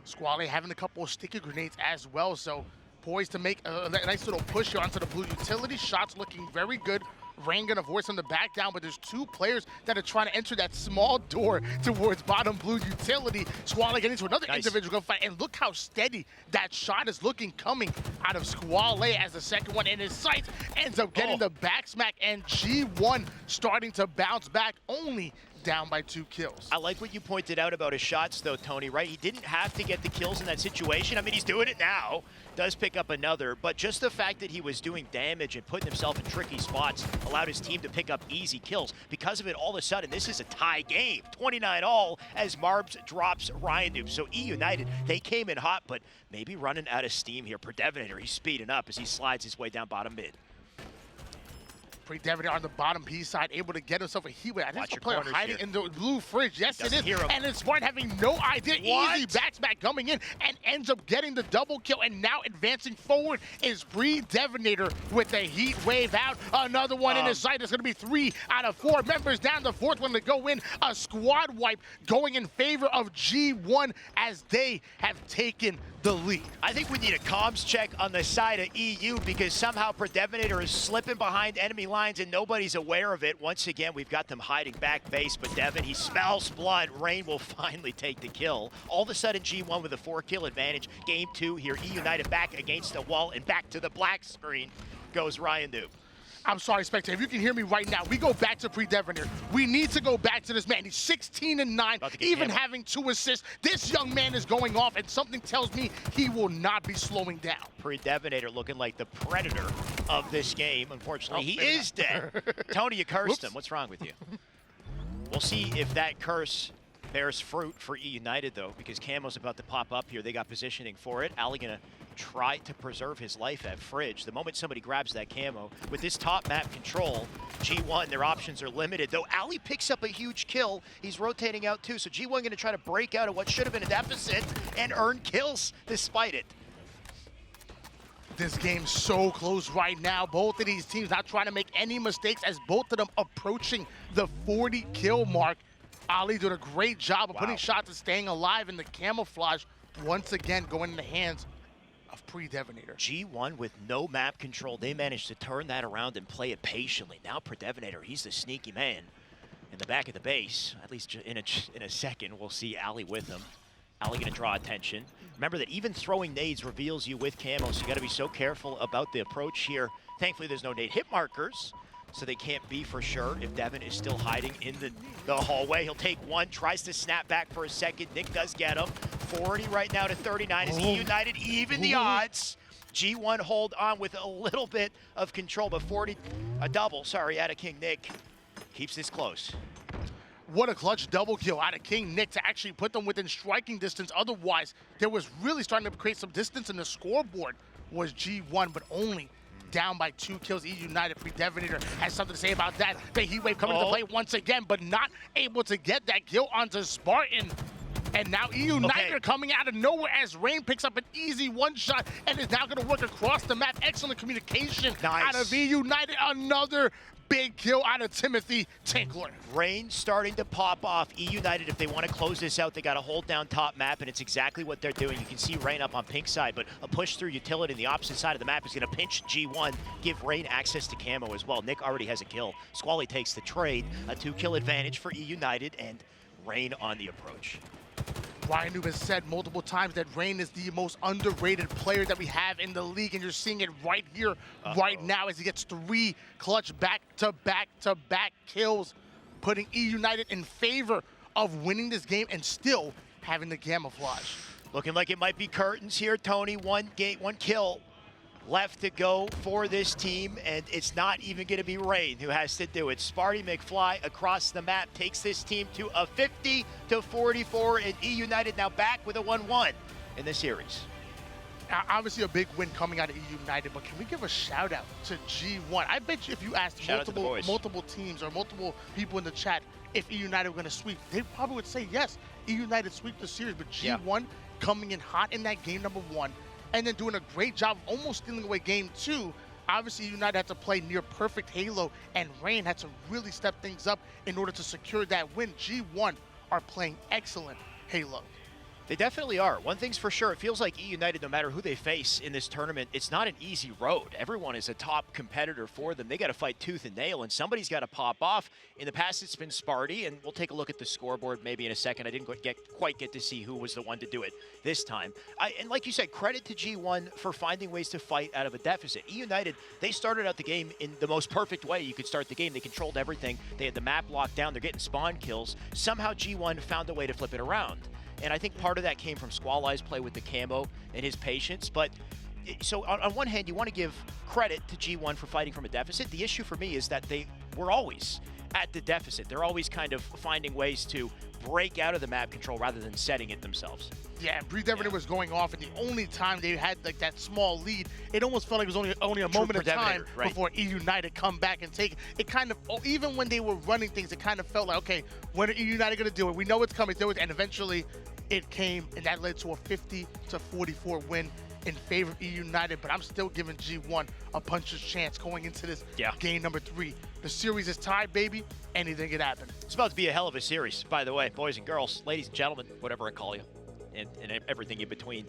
Squale having a couple of sticky grenades as well, so poised to make a nice little push here onto the blue utility. Shots looking very good. Rain gonna force him to back down, but there's 2 players that are trying to enter that small door towards bottom blue utility. Squale getting into another individual gunfight, and look how steady that shot is looking coming out of Squale as the second one in his sights ends up getting the back smack, and G1 starting to bounce back, only down by 2 kills. I like what you pointed out about his shots, though, Tony, right? He didn't have to get the kills in that situation. I mean, he's doing it now. Does pick up another, but just the fact that he was doing damage and putting himself in tricky spots allowed his team to pick up easy kills. Because of it, all of a sudden, this is a tie game. 29-all as Marbs drops Ryan Noob. So eUnited, they came in hot, but maybe running out of steam here. Predevinator, he's speeding up as he slides his way down bottom mid. Predevinator on the bottom P side, able to get himself a heat wave. I think Watch the player your corners hiding here. in the blue fridge. Yes, Doesn't it hear is. him. And it's Smart having no idea. What? Easy back coming in and ends up getting the double kill. And now advancing forward is Predevinator with the heat wave out. Another one in his sight. It's going to be 3 out of 4 members down. The 4th one to go in. A squad wipe going in favor of G1 as they have taken the lead. I think we need a comms check on the side of EU because somehow Predevinator is slipping behind enemy lines and nobody's aware of it. Once again, we've got them hiding back base, but Devin, he smells blood. Rain will finally take the kill. All of a sudden, G1 with a 4-kill advantage. Game 2 here, eUnited back against the wall and back to the black screen goes Ryan Noob. I'm sorry, Spectator, if you can hear me right now, we go back to Predevinator. We need to go back to this man. He's 16-9, even having 2 assists. This young man is going off, and something tells me he will not be slowing down. Predevinator looking like the predator of this game. Unfortunately, he is dead. Tony, you cursed him. What's wrong with you? We'll see if that curse bears fruit for eUnited, though, because Camo's about to pop up here. They got positioning for it. Ali gonna try to preserve his life at Fridge. The moment somebody grabs that Camo, with this top map control, G1, their options are limited. Though Ali picks up a huge kill, he's rotating out too. So G1 gonna try to break out of what should have been a deficit and earn kills despite it. This game's so close right now. Both of these teams not trying to make any mistakes as both of them approaching the 40 kill mark. Ali doing a great job of putting shots and staying alive in the camouflage. Once again, going in the hands of Predevinator. G1 with no map control, they managed to turn that around and play it patiently. Now Predevinator, he's the sneaky man in the back of the base. At least in a second, we'll see Ali with him. Ali gonna draw attention. Remember that even throwing nades reveals you with camo, so you gotta be so careful about the approach here. Thankfully, there's no nade hit markers, so they can't be for sure if Devin is still hiding in the hallway. He'll take one, tries to snap back for a second. Nick does get him. 40 right now to 39 as eUnited even the odds. G1 hold on with a little bit of control, but 40, a double, sorry, out of King Nick. Keeps this close. What a clutch double kill out of King Nick to actually put them within striking distance. Otherwise, there was really starting to create some distance in the scoreboard was G1, but only down by 2 kills. eUnited. Predevinator has something to say about that. The heat wave coming into play once again, but not able to get that kill onto Spartan. And now eUnited coming out of nowhere as Rain picks up an easy 1-shot and is now going to work across the map. Excellent communication out of eUnited. Another big kill out of Timothy Tinkler. Rain starting to pop off. eUnited, if they want to close this out, they got to hold down top map, and it's exactly what they're doing. You can see Rain up on pink side, but a push through utility in the opposite side of the map is going to pinch G1, give Rain access to camo as well. Nick already has a kill. Squally takes the trade, a 2-kill advantage for eUnited, and Rain on the approach. Ryan Noob has said multiple times that Rain is the most underrated player that we have in the league, and you're seeing it right here, right now, as he gets 3 clutch back-to-back-to-back kills, putting eUnited in favor of winning this game and still having the camouflage. Looking like it might be curtains here, Tony. One kill left to go for this team, and it's not even going to be Rain who has to do it. Sparty McFly across the map takes this team to a 50-44, and eUnited now back with a 1-1 in the series. Obviously a big win coming out of eUnited, but can we give a shout out to G1? I bet you if you asked multiple teams or multiple people in the chat if eUnited were going to sweep, they probably would say yes, eUnited sweep the series, but G1 coming in hot in that game number 1, and then doing a great job of almost stealing away game 2. Obviously, United had to play near perfect Halo, and Rain had to really step things up in order to secure that win. G1 are playing excellent Halo. They definitely are. One thing's for sure, it feels like eUnited, no matter who they face in this tournament, it's not an easy road. Everyone is a top competitor for them. They got to fight tooth and nail, and somebody's got to pop off. In the past, it's been Sparty, and we'll take a look at the scoreboard maybe in a second. I didn't quite get to see who was the one to do it this time. And like you said, credit to G1 for finding ways to fight out of a deficit. eUnited, they started out the game in the most perfect way you could start the game. They controlled everything. They had the map locked down. They're getting spawn kills. Somehow G1 found a way to flip it around. And I think part of that came from Squall Eye's play with the camo and his patience. But so on one hand, you want to give credit to G1 for fighting from a deficit. The issue for me is that they were always at the deficit. They're always kind of finding ways to break out of the map control rather than setting it themselves. Yeah, and Breathe Everett was going off, and the only time they had like that small lead, it almost felt like it was only a moment of time before eUnited come back and take it. It kind of, even when they were running things, it kind of felt like, okay, when are eUnited going to do it? We know it's coming, and eventually it came, and that led to a 50-44 win in favor of eUnited, but I'm still giving G1 a puncher's chance going into this game number 3. The series is tied, baby. Anything could happen. It's about to be a hell of a series, by the way, boys and girls, ladies and gentlemen, whatever I call you, and everything in between.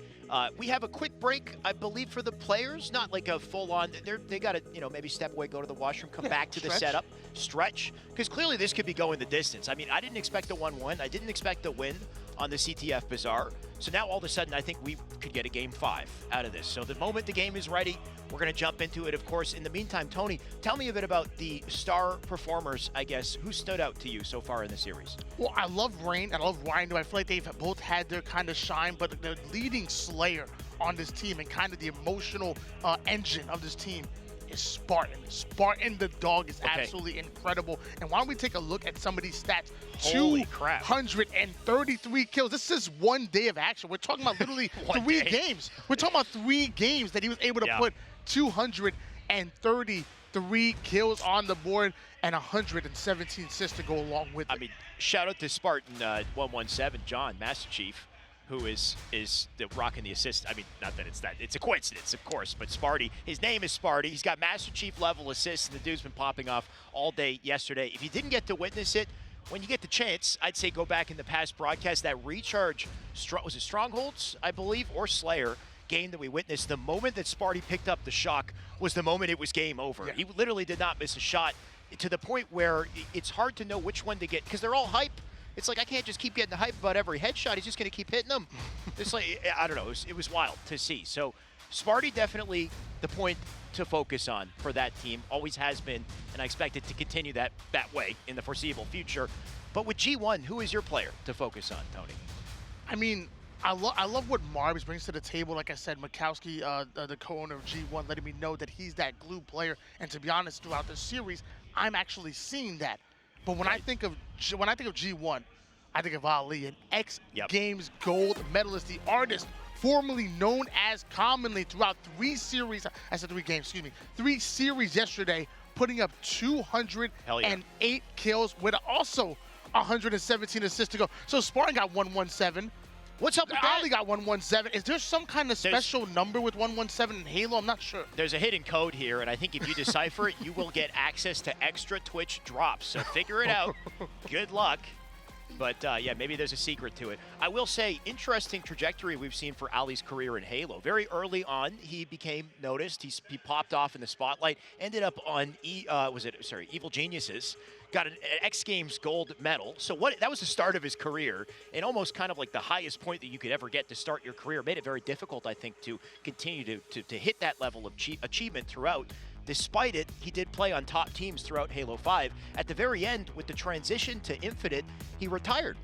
We have a quick break, I believe, for the players, not like a full-on, they got to, maybe step away, go to the washroom, come back to the setup, stretch, because clearly this could be going the distance. I mean, I didn't expect a 1-1. I didn't expect a win on the CTF Bazaar. So now all of a sudden, I think we could get a game 5 out of this. So the moment the game is ready, we're going to jump into it, of course. In the meantime, Tony, tell me a bit about the star performers, I guess. Who stood out to you so far in the series? Well, I love Rain and I love Ryan. I feel like they've both had their kind of shine, but the leading slayer on this team and kind of the emotional engine of this team is Spartan. Spartan the dog is absolutely incredible. And why don't we take a look at some of these stats? Holy crap. 233 kills. This is one day of action. We're talking about literally 3 games. We're talking about 3 games that he was able to put 233 kills on the board and 117 assists to go along with it. I mean, shout out to Spartan 117, John, Master Chief, who is rocking the assist. I mean, not that it's a coincidence, of course, but Sparty, his name is Sparty. He's got Master Chief level assists, and the dude's been popping off all day yesterday. If you didn't get to witness it, when you get the chance, I'd say go back in the past broadcast. That recharge, was it Strongholds, I believe, or Slayer game that we witnessed, the moment that Sparty picked up the shock was the moment it was game over. He literally did not miss a shot, to the point where it's hard to know which one to get, because they're all hype. It's like, I can't just keep getting the hype about every headshot. He's just going to keep hitting them. It's like, I don't know. It was wild to see. So Sparty definitely the point to focus on for that team. Always has been, and I expect it to continue that way in the foreseeable future. But with G1, who is your player to focus on, Tony? I mean, I love what Marbs brings to the table. Like I said, Mikowski, the co-owner of G1, letting me know that he's that glue player. And to be honest, throughout the series, I'm actually seeing that. But when I think of G1, I think of Ali, an X Games gold medalist, the artist formerly known as commonly throughout 3 series. I said 3 games, excuse me. 3 series yesterday, putting up 208 kills with also 117 assists to go. So Spartan got 117. What's up with that? Ali got 117. Is there some kind of special number with 117 in Halo? I'm not sure. There's a hidden code here, and I think if you decipher it, you will get access to extra Twitch drops. So figure it out. Good luck. But, yeah, maybe there's a secret to it. I will say, interesting trajectory we've seen for Ali's career in Halo. Very early on, he became noticed. He popped off in the spotlight. Ended up on Evil Geniuses. Got an X Games gold medal. So that was the start of his career, and almost kind of like the highest point that you could ever get to start your career. Made it very difficult, I think, to continue to hit that level of achievement throughout. Despite it, he did play on top teams throughout Halo 5. At the very end, with the transition to Infinite, he retired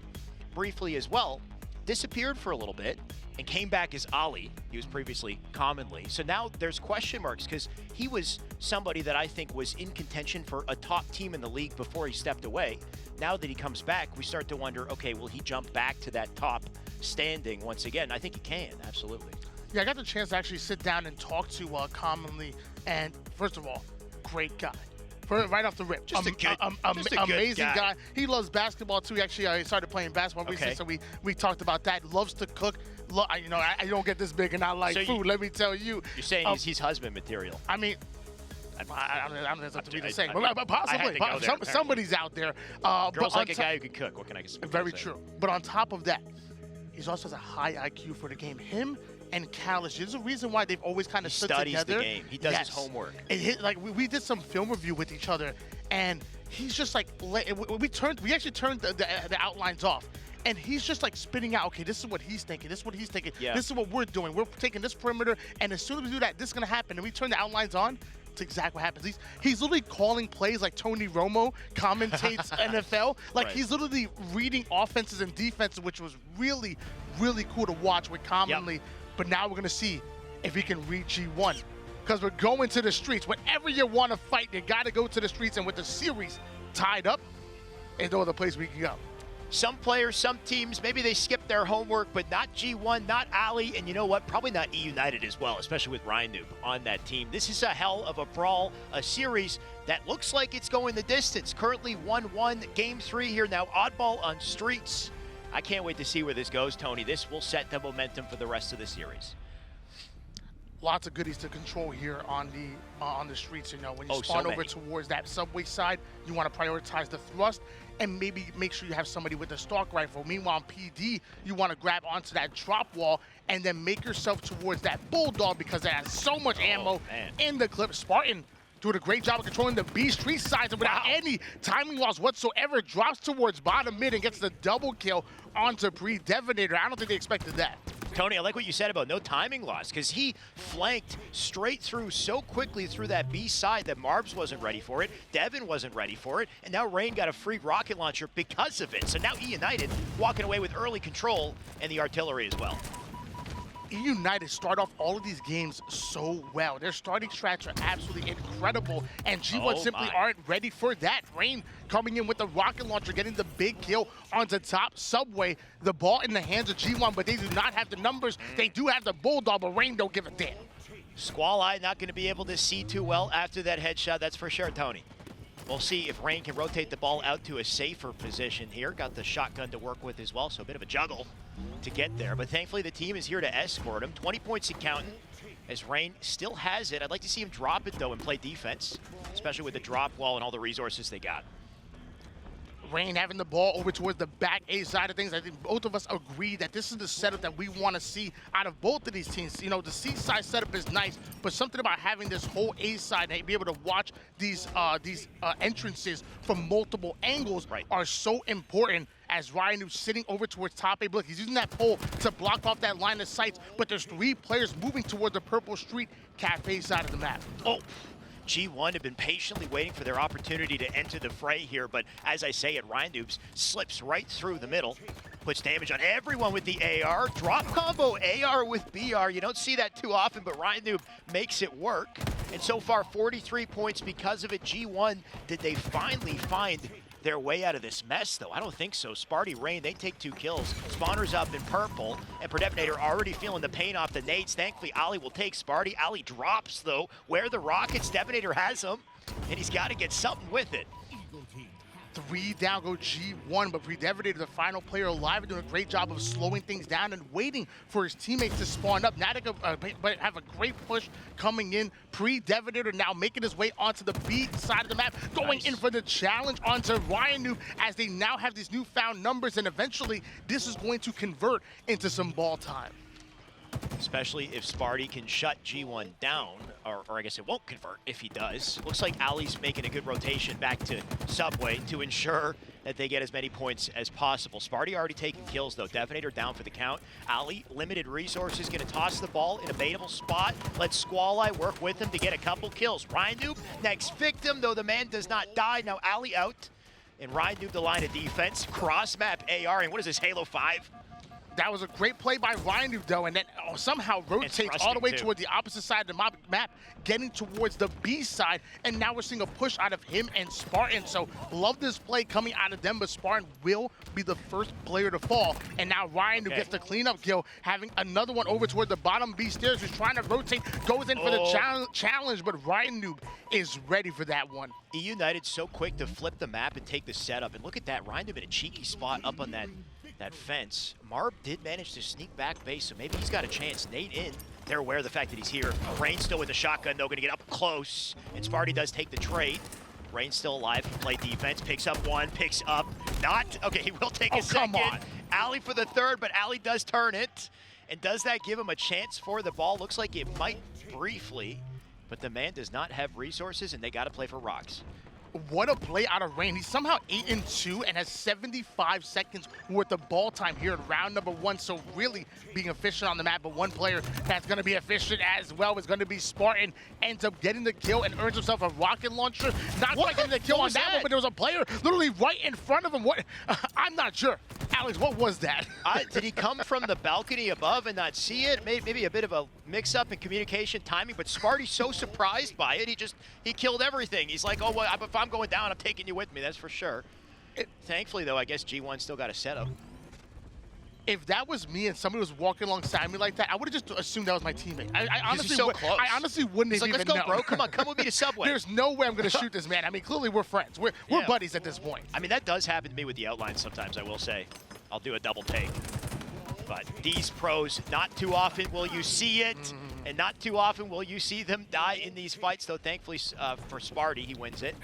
briefly as well, disappeared for a little bit, and came back as Ali. He was previously commonly. So now there's question marks, because he was somebody that I think was in contention for a top team in the league before he stepped away. Now that he comes back, we start to wonder, okay, will he jump back to that top standing once again? I think he can, absolutely. Yeah, I got the chance to actually sit down and talk to Commonly, and first of all, great guy. Right off the rip, just a good amazing guy. He loves basketball too. He actually started playing basketball recently, so we talked about that. Loves to cook. I don't get this big and I like food. Let me tell you. You're saying he's husband material. I mean, I don't know if that's up to me to say, but possibly. Somebody's out there. Girls like a guy who can cook. What can I say? Very true. But on top of that, he also has a high IQ for the game. Him and Kalish, there's a reation why they've always kind of stood studies together. The game. He does his homework. Like we did some film review with each other, and he's just like we actually turned the outlines off, and he's just like spitting out. Okay, this is what he's thinking. This is what he's thinking. Yeah. This is what we're doing. We're taking this perimeter, and as soon as we do that, this is gonna happen. And we turn the outlines on. It's exactly what happens. He's literally calling plays like Tony Romo commentates NFL. Like he's literally reading offenses and defenses, which was really, really cool to watch with commonly. But now we're gonna see if he can read G1. Because we're going to the streets. Whenever you want to fight, you gotta go to the streets. And with the series tied up, there's no other place we can go. Some players, some teams, maybe they skip their homework, but not G1, not Ali, and you know what? Probably not eUnited as well, especially with Ryan Noob on that team. This is a hell of a brawl, a series that looks like it's going the distance. Currently 1-1, Game 3 here now. Oddball on streets. I can't wait to see where this goes, Tony. This will set the momentum for the rest of the series. Lots of goodies to control here on the streets. You know, when you spawn over towards that subway side, you want to prioritize the thrust and maybe make sure you have somebody with a stalk rifle. Meanwhile, in PD, you want to grab onto that drop wall and then make yourself towards that bulldog because it has so much ammo in the clip. Spartan doing a great job of controlling the B street sides and without any timing loss whatsoever, drops towards bottom mid and gets the double kill onto Pre-Devinator. I don't think they expected that. Tony, I like what you said about no timing loss, because he flanked straight through so quickly through that B side that Marbs wasn't ready for it, Devin wasn't ready for it, and now Rain got a free rocket launcher because of it. So now eUnited walking away with early control and the artillery as well. eUnited start off all of these games so well. Their starting strats are absolutely incredible, and G1 simply aren't ready for that. Rain coming in with the rocket launcher, getting the big kill onto top subway. The ball in the hands of G1, but they do not have the numbers. They do have the bulldog, but Rain don't give a damn. Squall Eye not going to be able to see too well after that headshot, that's for sure, Tony. We'll see if Rain can rotate the ball out to a safer position here. Got the shotgun to work with as well, so a bit of a juggle to get there. But thankfully, the team is here to escort him. 20 points and counting as Rain still has it. I'd like to see him drop it, though, and play defense, especially with the drop wall and all the resources they got. Rain having the ball over towards the back A side of things. I think both of us agree that this is the setup that we want to see out of both of these teams. You know, the C side setup is nice, but something about having this whole A side and be able to watch these entrances from multiple angles are so important. As Ryan, who's sitting over towards top A, look, he's using that pole to block off that line of sight, but there's 3 players moving towards the Purple Street Cafe side of the map. Oh. G1 have been patiently waiting for their opportunity to enter the fray here, but as I say it, Ryan Noobs slips right through the middle, puts damage on everyone with the AR. Drop combo AR with BR. You don't see that too often, but Ryan Noob makes it work. And so far, 43 points because of it. G1, did they finally find their way out of this mess, though? I don't think so. Sparty, Rain, they take 2 kills. Spawner's up in purple, and Pre-Devinator already feeling the pain off the nades. Thankfully, Ali will take Sparty. Ali drops, though. Where the rockets? Devinator has him, and he's got to get something with it. 3 down go G1, but Pre-Devinator, the final player alive, doing a great job of slowing things down and waiting for his teammates to spawn up. Natica have a great push coming in. Pre-Devinator now making his way onto the B side of the map, going in for the challenge onto Ryan Noob as they now have these newfound numbers, and eventually this is going to convert into some ball time. Especially if Sparty can shut G1 down, or I guess it won't convert if he does. Looks like Ali's making a good rotation back to Subway to ensure that they get as many points as possible. Sparty already taking kills, though. Devinator down for the count. Ali, limited resources, going to toss the ball in a baitable spot. Let Squall Eye work with him to get a couple kills. Ryan Noob, next victim, though the man does not die. Now Ali out, and Ryan Noob the line of defense. Cross-map AR, and what is this, Halo 5? That was a great play by Ryan, though, and then somehow rotates all the way toward the opposite side of the map, getting towards the B side, and now we're seeing a push out of him and Spartan. So love this play coming out of them, but Spartan will be the first player to fall. And now Ryan, who gets the cleanup kill, having another one over toward the bottom B stairs, who's trying to rotate, goes in for the challenge, but Ryan Noob is ready for that one. eUnited so quick to flip the map and take the setup, and look at that, Ryan Noob in a cheeky spot up on that fence. Marb did manage to sneak back base, so maybe he's got a chance. Nate in. They're aware of the fact that he's here. Rain still with the shotgun, though, going to get up close. And Sparty does take the trade. Rain still alive, can play defense, picks up one, picks up not. Okay, he will take a second. Come on. Ali for the third, but Ali does turn it. And does that give him a chance for the ball? Looks like it might briefly, but the man does not have resources, and they got to play for rocks. What a play out of Rain. He's somehow 8-2 and has 75 seconds worth of ball time here in round number 1. So really being efficient on the map. But one player that's going to be efficient as well is going to be Spartan. Ends up getting the kill and earns himself a rocket launcher. Not quite getting the kill on that one, but there was a player literally right in front of him. What? I'm not sure. Alex, what was that? Did he come from the balcony above and not see it? Maybe a bit of a mix-up in communication timing, but Sparty's so surprised by it, he killed everything. He's like, oh, well, if I'm going down, I'm taking you with me, that's for sure. Thankfully, though, I guess G1 still got a setup. If that was me and somebody was walking alongside me like that, I would have just assumed that was my teammate. I honestly, close. I honestly wouldn't He's have like, even let's go, known. bro. Come on, come with me to Subway. There's no way I'm going to shoot this man. I mean, clearly we're friends. We're buddies at this point. I mean, that does happen to me with the outlines sometimes, I will say. I'll do a double take. But these pros, not too often will you see it, and not too often will you see them die in these fights, though thankfully for Sparty, he wins it.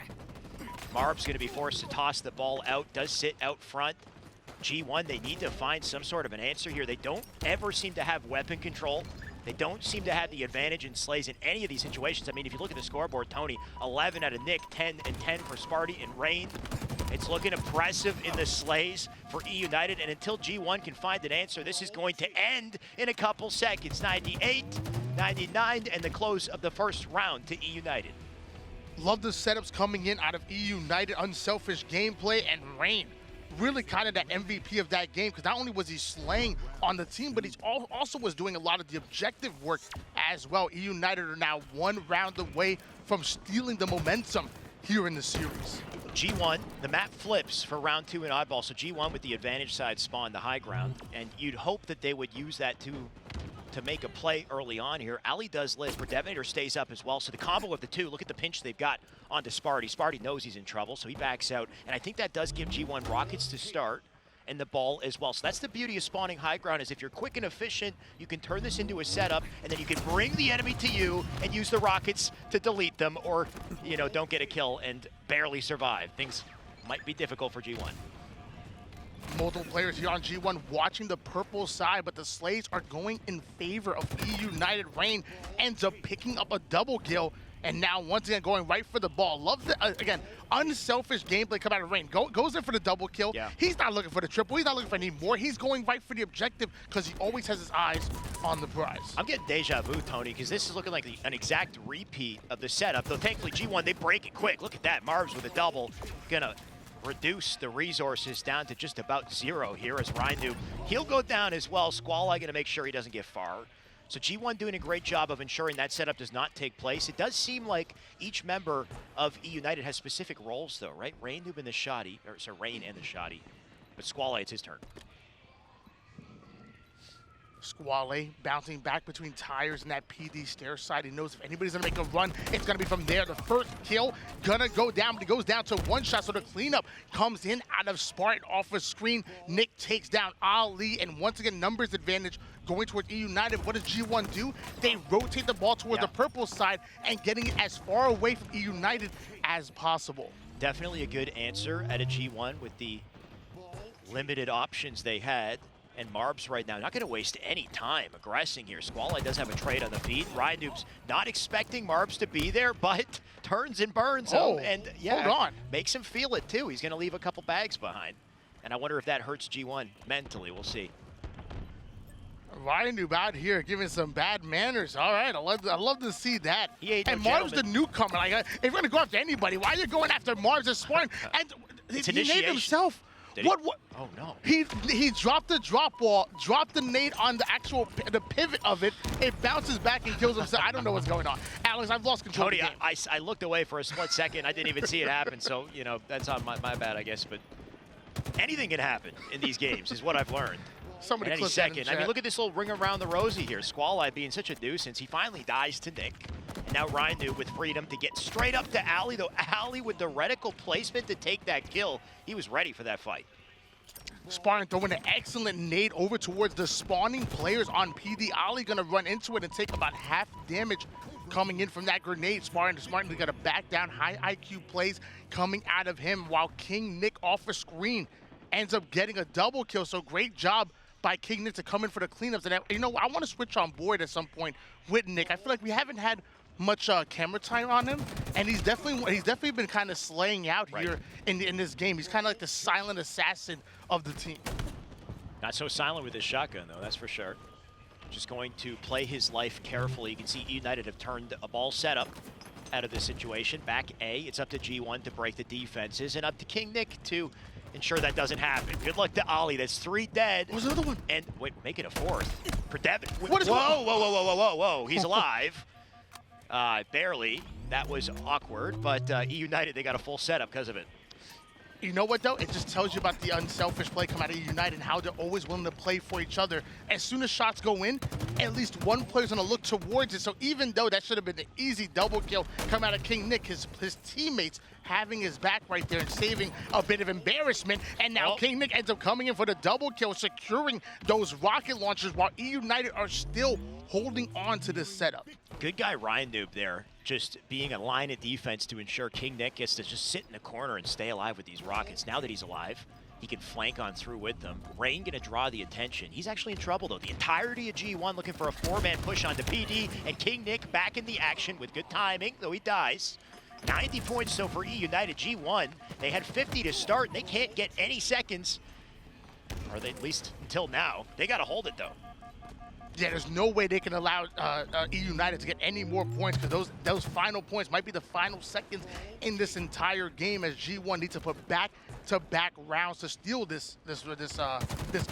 Marb's going to be forced to toss the ball out, does sit out front. G1, they need to find some sort of an answer here. They don't ever seem to have weapon control. They don't seem to have the advantage in slays in any of these situations. I mean, if you look at the scoreboard, Tony, 11 out of Nick, 10 and 10 for Sparty and Rain. It's looking impressive in the slays for eUnited, and until G1 can find an answer, this is going to end in a couple seconds. 98, 99, and the close of the first round to eUnited. Love the setups coming in out of eUnited, unselfish gameplay, and Rain. Really kind of that MVP of that game, because not only was he slaying on the team, but he also was doing a lot of the objective work as well. eUnited are now one round away from stealing the momentum here in the series. G1, the map flips for round 2 in Oddball, so G1 with the advantage side spawned the high ground, and you'd hope that they would use that to make a play early on here. Ali does live, but Devator stays up as well, so the combo of the two, look at the pinch they've got onto Sparty. Sparty knows he's in trouble, so he backs out, and I think that does give G1 rockets to start, and the ball as well. So that's the beauty of spawning high ground, is if you're quick and efficient, you can turn this into a setup, and then you can bring the enemy to you and use the rockets to delete them, or, you know, don't get a kill and barely survive. Things might be difficult for G1. Multiple players here on G1 watching the purple side, but the slays are going in favor of eUnited. Rain ends up picking up a double kill, and now once again going right for the ball. Love the, again, unselfish gameplay come out of Rain. Goes in for the double kill. Yeah. He's not looking for the triple. He's not looking for any more. He's going right for the objective because he always has his eyes on the prize. I'm getting deja vu, Tony, because this is looking like an exact repeat of the setup, though thankfully G1, they break it quick. Look at that, Marbs with a double. Gonna reduce the resources down to just about 0 here as Rhindu. He'll go down as well. Squall gonna make sure he doesn't get far. So G1 doing a great job of ensuring that setup does not take place. It does seem like each member of eUnited has specific roles though, right? Rain and the Shoddy, or sorry, Rain and the Shoddy. But Squall, it's his turn. Squale bouncing back between tires and that PD stair side. He knows if anybody's gonna make a run, it's gonna be from there. The first kill gonna go down, but it goes down to one shot, so the cleanup comes in out of Spartan off a screen. Nick takes down Ali, and once again, numbers advantage going towards eUnited. What does G1 do? They rotate the ball towards the purple side and getting it as far away from eUnited as possible. Definitely a good answer at a G1 with the limited options they had. And Marbs right now, not going to waste any time aggressing here. Squall does have a trade on the feet. Rhindu's not expecting Marbs to be there, but turns and burns him. And yeah, hold on. Makes him feel it too. He's going to leave a couple bags behind. And I wonder if that hurts G1 mentally. We'll see. Rhindu out here giving some bad manners. All right, I love to see that. He ain't and no Marbs the gentleman. newcomer. Like, if you're going to go after anybody, why are you going after Marbs this Spartan? And he named initiation. himself. What? Oh no. He dropped the drop ball, dropped the nade on the actual the pivot of it. It bounces back and kills himself. I don't know what's going on. Alex, I've lost control Tony, of the game. I looked away for a split second. I didn't even see it happen. So, you know, that's on my bad, I guess. But anything can happen in these games is what I've learned. Somebody at any clip that in second. I mean, chat. look at this little ring around the rosy here. Squall being such a nuisance. He finally dies to Nick. And now Rhindu with freedom to get straight up to Ali, though Ali with the reticle placement to take that kill. He was ready for that fight. Spartan throwing an excellent nade over towards the spawning players on PD. Ali gonna run into it and take about half damage coming in from that grenade. Spartan got to back down. High IQ plays coming out of him while King Nick off a screen ends up getting a double kill. So great job by King Nick to come in for the cleanups. And you know, I want to switch on board at some point with Nick. I feel like we haven't had much camera time on him, and he's definitely been kind of slaying out here in this game. He's kind of like the silent assassin of the team. Not so silent with his shotgun, though, that's for sure. Just going to play his life carefully. You can see eUnited have turned a ball setup out of this situation. Back A, it's up to G1 to break the defenses, and up to King Nick to ensure that doesn't happen. Good luck to Ollie. That's 3 dead. What's another one? And wait, make it a 4th for Devin. What is whoa. He's alive. Barely. That was awkward, but eUnited, they got a full setup because of it. You know what, though? It just tells you about the unselfish play come out of eUnited and how they're always willing to play for each other. As soon as shots go in, at least one player's going to look towards it. So even though that should have been an easy double kill come out of King Nick, his teammates having his back right there and saving a bit of embarrassment. And now King Nick ends up coming in for the double kill, securing those rocket launchers while eUnited are still holding on to this setup. Good guy Ryan Noob there, just being a line of defense to ensure King Nick gets to just sit in the corner and stay alive with these rockets. Now that he's alive, he can flank on through with them. Rain gonna draw the attention. He's actually in trouble though. The entirety of G1 looking for a 4-man push onto PD, and King Nick back in the action with good timing, though he dies. 90 points so for eUnited. G1, they had 50 to start. They can't get any seconds, or they, at least until now. They gotta hold it though. Yeah, there's no way they can allow eUnited to get any more points, because those final points might be the final seconds in this entire game, as G1 needs to put back-to-back rounds to steal this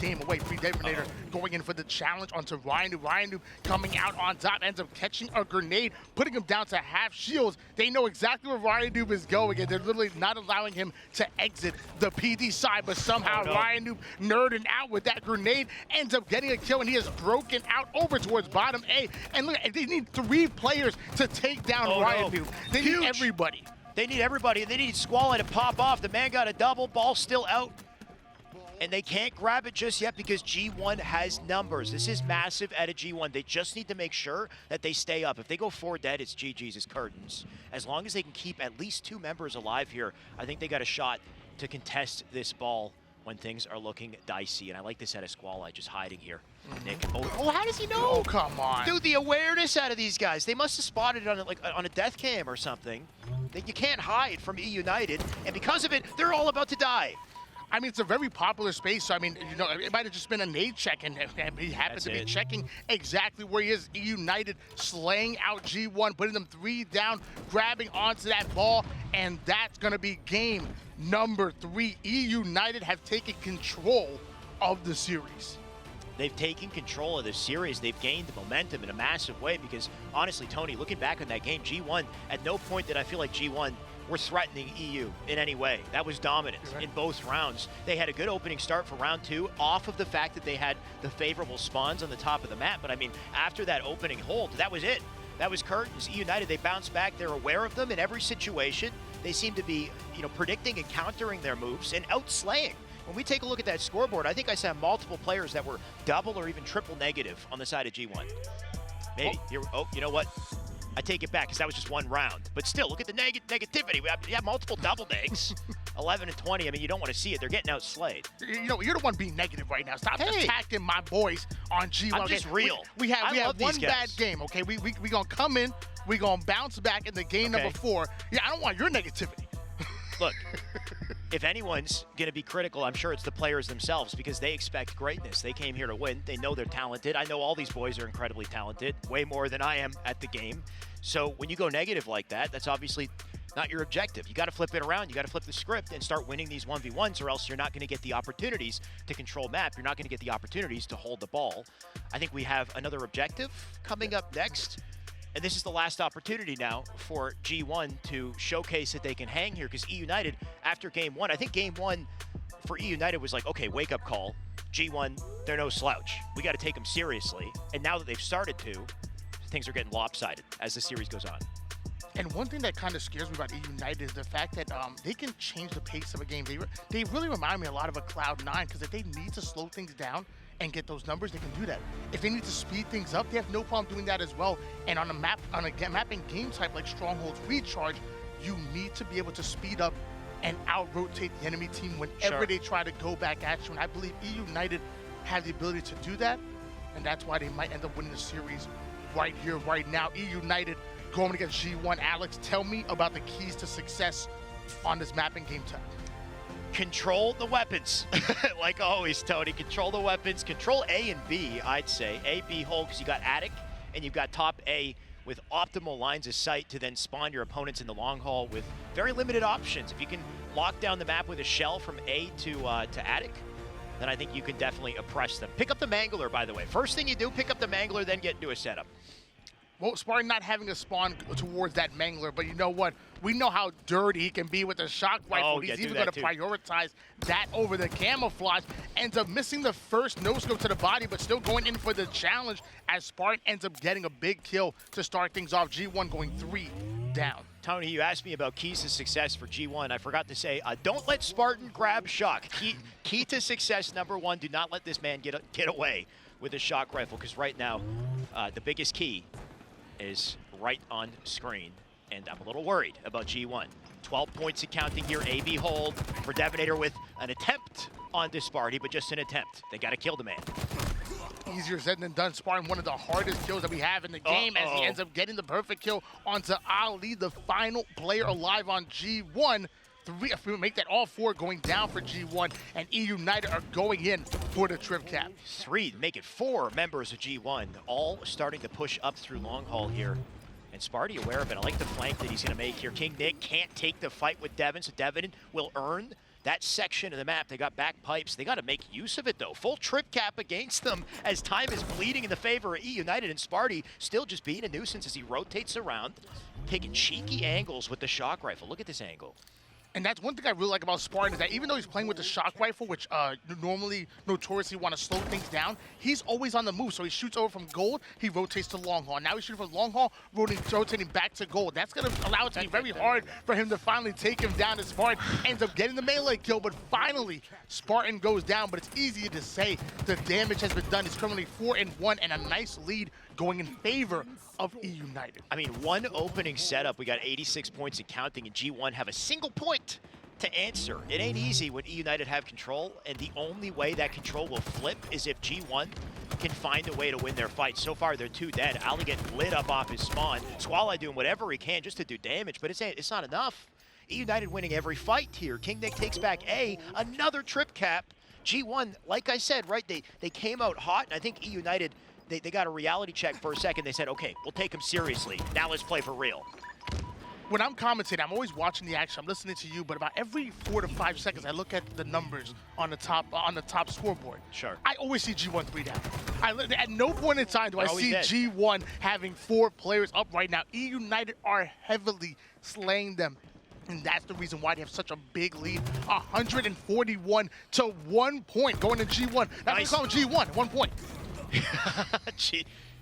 game away. Free Determinator going in for the challenge onto Ryan Noob. Ryan Noob coming out on top, ends up catching a grenade, putting him down to half shields. They know exactly where Ryan Noob is going, and they're literally not allowing him to exit the PD side, but somehow Ryan Noob nerding out with that grenade, ends up getting a kill, and he has broken out over towards bottom A. And look, they need 3 players to take down Ryan Noob. They need everybody. They need everybody, and they need Squally to pop off. The man got a double, ball still out. And they can't grab it just yet because G1 has numbers. This is massive out of G1. They just need to make sure that they stay up. If they go 4 dead, it's GG's, it's curtains. As long as they can keep at least 2 members alive here, I think they got a shot to contest this ball when things are looking dicey. And I like this out of Squally, just hiding here. Nick, how does he know? Oh, come on. Dude, the awareness out of these guys. They must have spotted it on a death cam or something. You can't hide from eUnited, and because of it, they're all about to die. I mean, it's a very popular space, so I mean, you know, it might have just been a nade check, and he happened to be checking exactly where he is. eUnited slaying out G1, putting them 3 down, grabbing onto that ball, and that's gonna be game number 3. eUnited have taken control of the series. They've taken control of this series. They've gained the momentum in a massive way because, honestly, Tony, looking back on that game, G1, at no point did I feel like G1 were threatening EU in any way. That was dominant in both rounds. They had a good opening start for round 2 off of the fact that they had the favorable spawns on the top of the map. But, I mean, after that opening hold, that was it. That was curtains. eUnited, they bounced back. They're aware of them in every situation. They seem to be, you know, predicting and countering their moves and outslaying. When we take a look at that scoreboard, I think I saw multiple players that were double or even triple negative on the side of G1. Maybe. You know what? I take it back because that was just 1 round. But still, look at the negativity. We have multiple double negs. 11 and 20. I mean, you don't want to see it. They're getting outslayed. You know, you're the one being negative right now. Stop attacking my boys on G1. I'm just real. We have one bad game, okay? We gonna come in. We gonna bounce back in the game number 4. Yeah, I don't want your negativity. Look, if anyone's going to be critical, I'm sure it's the players themselves because they expect greatness. They came here to win. They know they're talented. I know all these boys are incredibly talented, way more than I am at the game. So when you go negative like that, that's obviously not your objective. You got to flip it around. You got to flip the script and start winning these 1v1s, or else you're not going to get the opportunities to control map. You're not going to get the opportunities to hold the ball. I think we have another objective coming up next. And this is the last opportunity now for G1 to showcase that they can hang here, because eUnited, after game 1, I think game 1 for eUnited was like, okay, wake-up call. G1, they're no slouch. We got to take them seriously. And now that they've started to, things are getting lopsided as the series goes on. And one thing that kind of scares me about eUnited is the fact that they can change the pace of a game. They really remind me a lot of a Cloud9, because if they need to slow things down and get those numbers, they can do that. If they need to speed things up, they have no problem doing that as well. And on a map, on a mapping game type like Stronghold's Recharge, you need to be able to speed up and out-rotate the enemy team whenever they try to go back at you. And I believe eUnited have the ability to do that, and that's why they might end up winning the series right here, right now. eUnited going against G1. Alex, tell me about the keys to success on this map in game 10. Control the weapons. Like always, Tony, control the weapons. Control A and B, I'd say. A, B hole, because you got attic, and you've got top A with optimal lines of sight to then spawn your opponents in the long haul with very limited options. If you can lock down the map with a shell from A to attic, then I think you can definitely oppress them. Pick up the Mangler, by the way. First thing you do, pick up the Mangler, then get into a setup. Well, Spartan not having a spawn towards that Mangler, but you know what? We know how dirty he can be with the shock rifle. He's even going to prioritize that over the camouflage. Ends up missing the first no-scope to the body, but still going in for the challenge as Spartan ends up getting a big kill to start things off. G1 going 3 down. Tony, you asked me about keys to success for G1. I forgot to say, don't let Spartan grab shock. Key to success #1, do not let this man get away with a shock rifle, because right now, the biggest key is right on screen, and I'm a little worried about G1. 12 points and counting here, AB hold for Devonator with an attempt on Disparity, but just an attempt. They got to kill the man. Easier said than done. Spartan, one of the hardest kills that we have in the game, as he ends up getting the perfect kill onto Ali, the final player alive on G1. If we make that all 4 going down for G1, and eUnited are going in for the trip cap. 3, make it 4 members of G1, all starting to push up through long haul here. And Sparty aware of it. I like the flank that he's going to make here. King Nick can't take the fight with Devin, so Devin will earn that section of the map. They got back pipes. They got to make use of it, though. Full trip cap against them as time is bleeding in the favor of eUnited, and Sparty still just being a nuisance as he rotates around, taking cheeky angles with the shock rifle. Look at this angle. And that's one thing I really like about Spartan, is that even though he's playing with the shock rifle, which normally notoriously want to slow things down, he's always on the move. So he shoots over from gold, he rotates to long haul. Now he's shooting from long haul, rotating back to gold. That's going to allow it to be very hard for him to finally take him down. As Spartan ends up getting the melee kill, but finally Spartan goes down. But it's easier to say the damage has been done. He's currently 4-1 and a nice lead going in favor of eUnited. I mean, one opening setup, we got 86 points and counting, and G1 have a single point to answer. It ain't easy when eUnited have control, and the only way that control will flip is if G1 can find a way to win their fight. So far, they're 2 dead. Ali getting lit up off his spawn. Squally doing whatever he can just to do damage, but it's not enough. eUnited winning every fight here. King Nick takes back A, another trip cap. G1, like I said, right, they came out hot, and I think eUnited, they got a reality check for a second. They said, okay, we'll take him seriously. Now let's play for real. When I'm commentating, I'm always watching the action. I'm listening to you, but about every 4 to 5 seconds, I look at the numbers on the top scoreboard. Sure. I always see G1 3 down. At no point in time do I see dead. G1 having 4 players up right now. eUnited are heavily slaying them. And that's the reason why they have such a big lead. 141 to 1 point going to G1. That's nice. What we call G1, 1 point.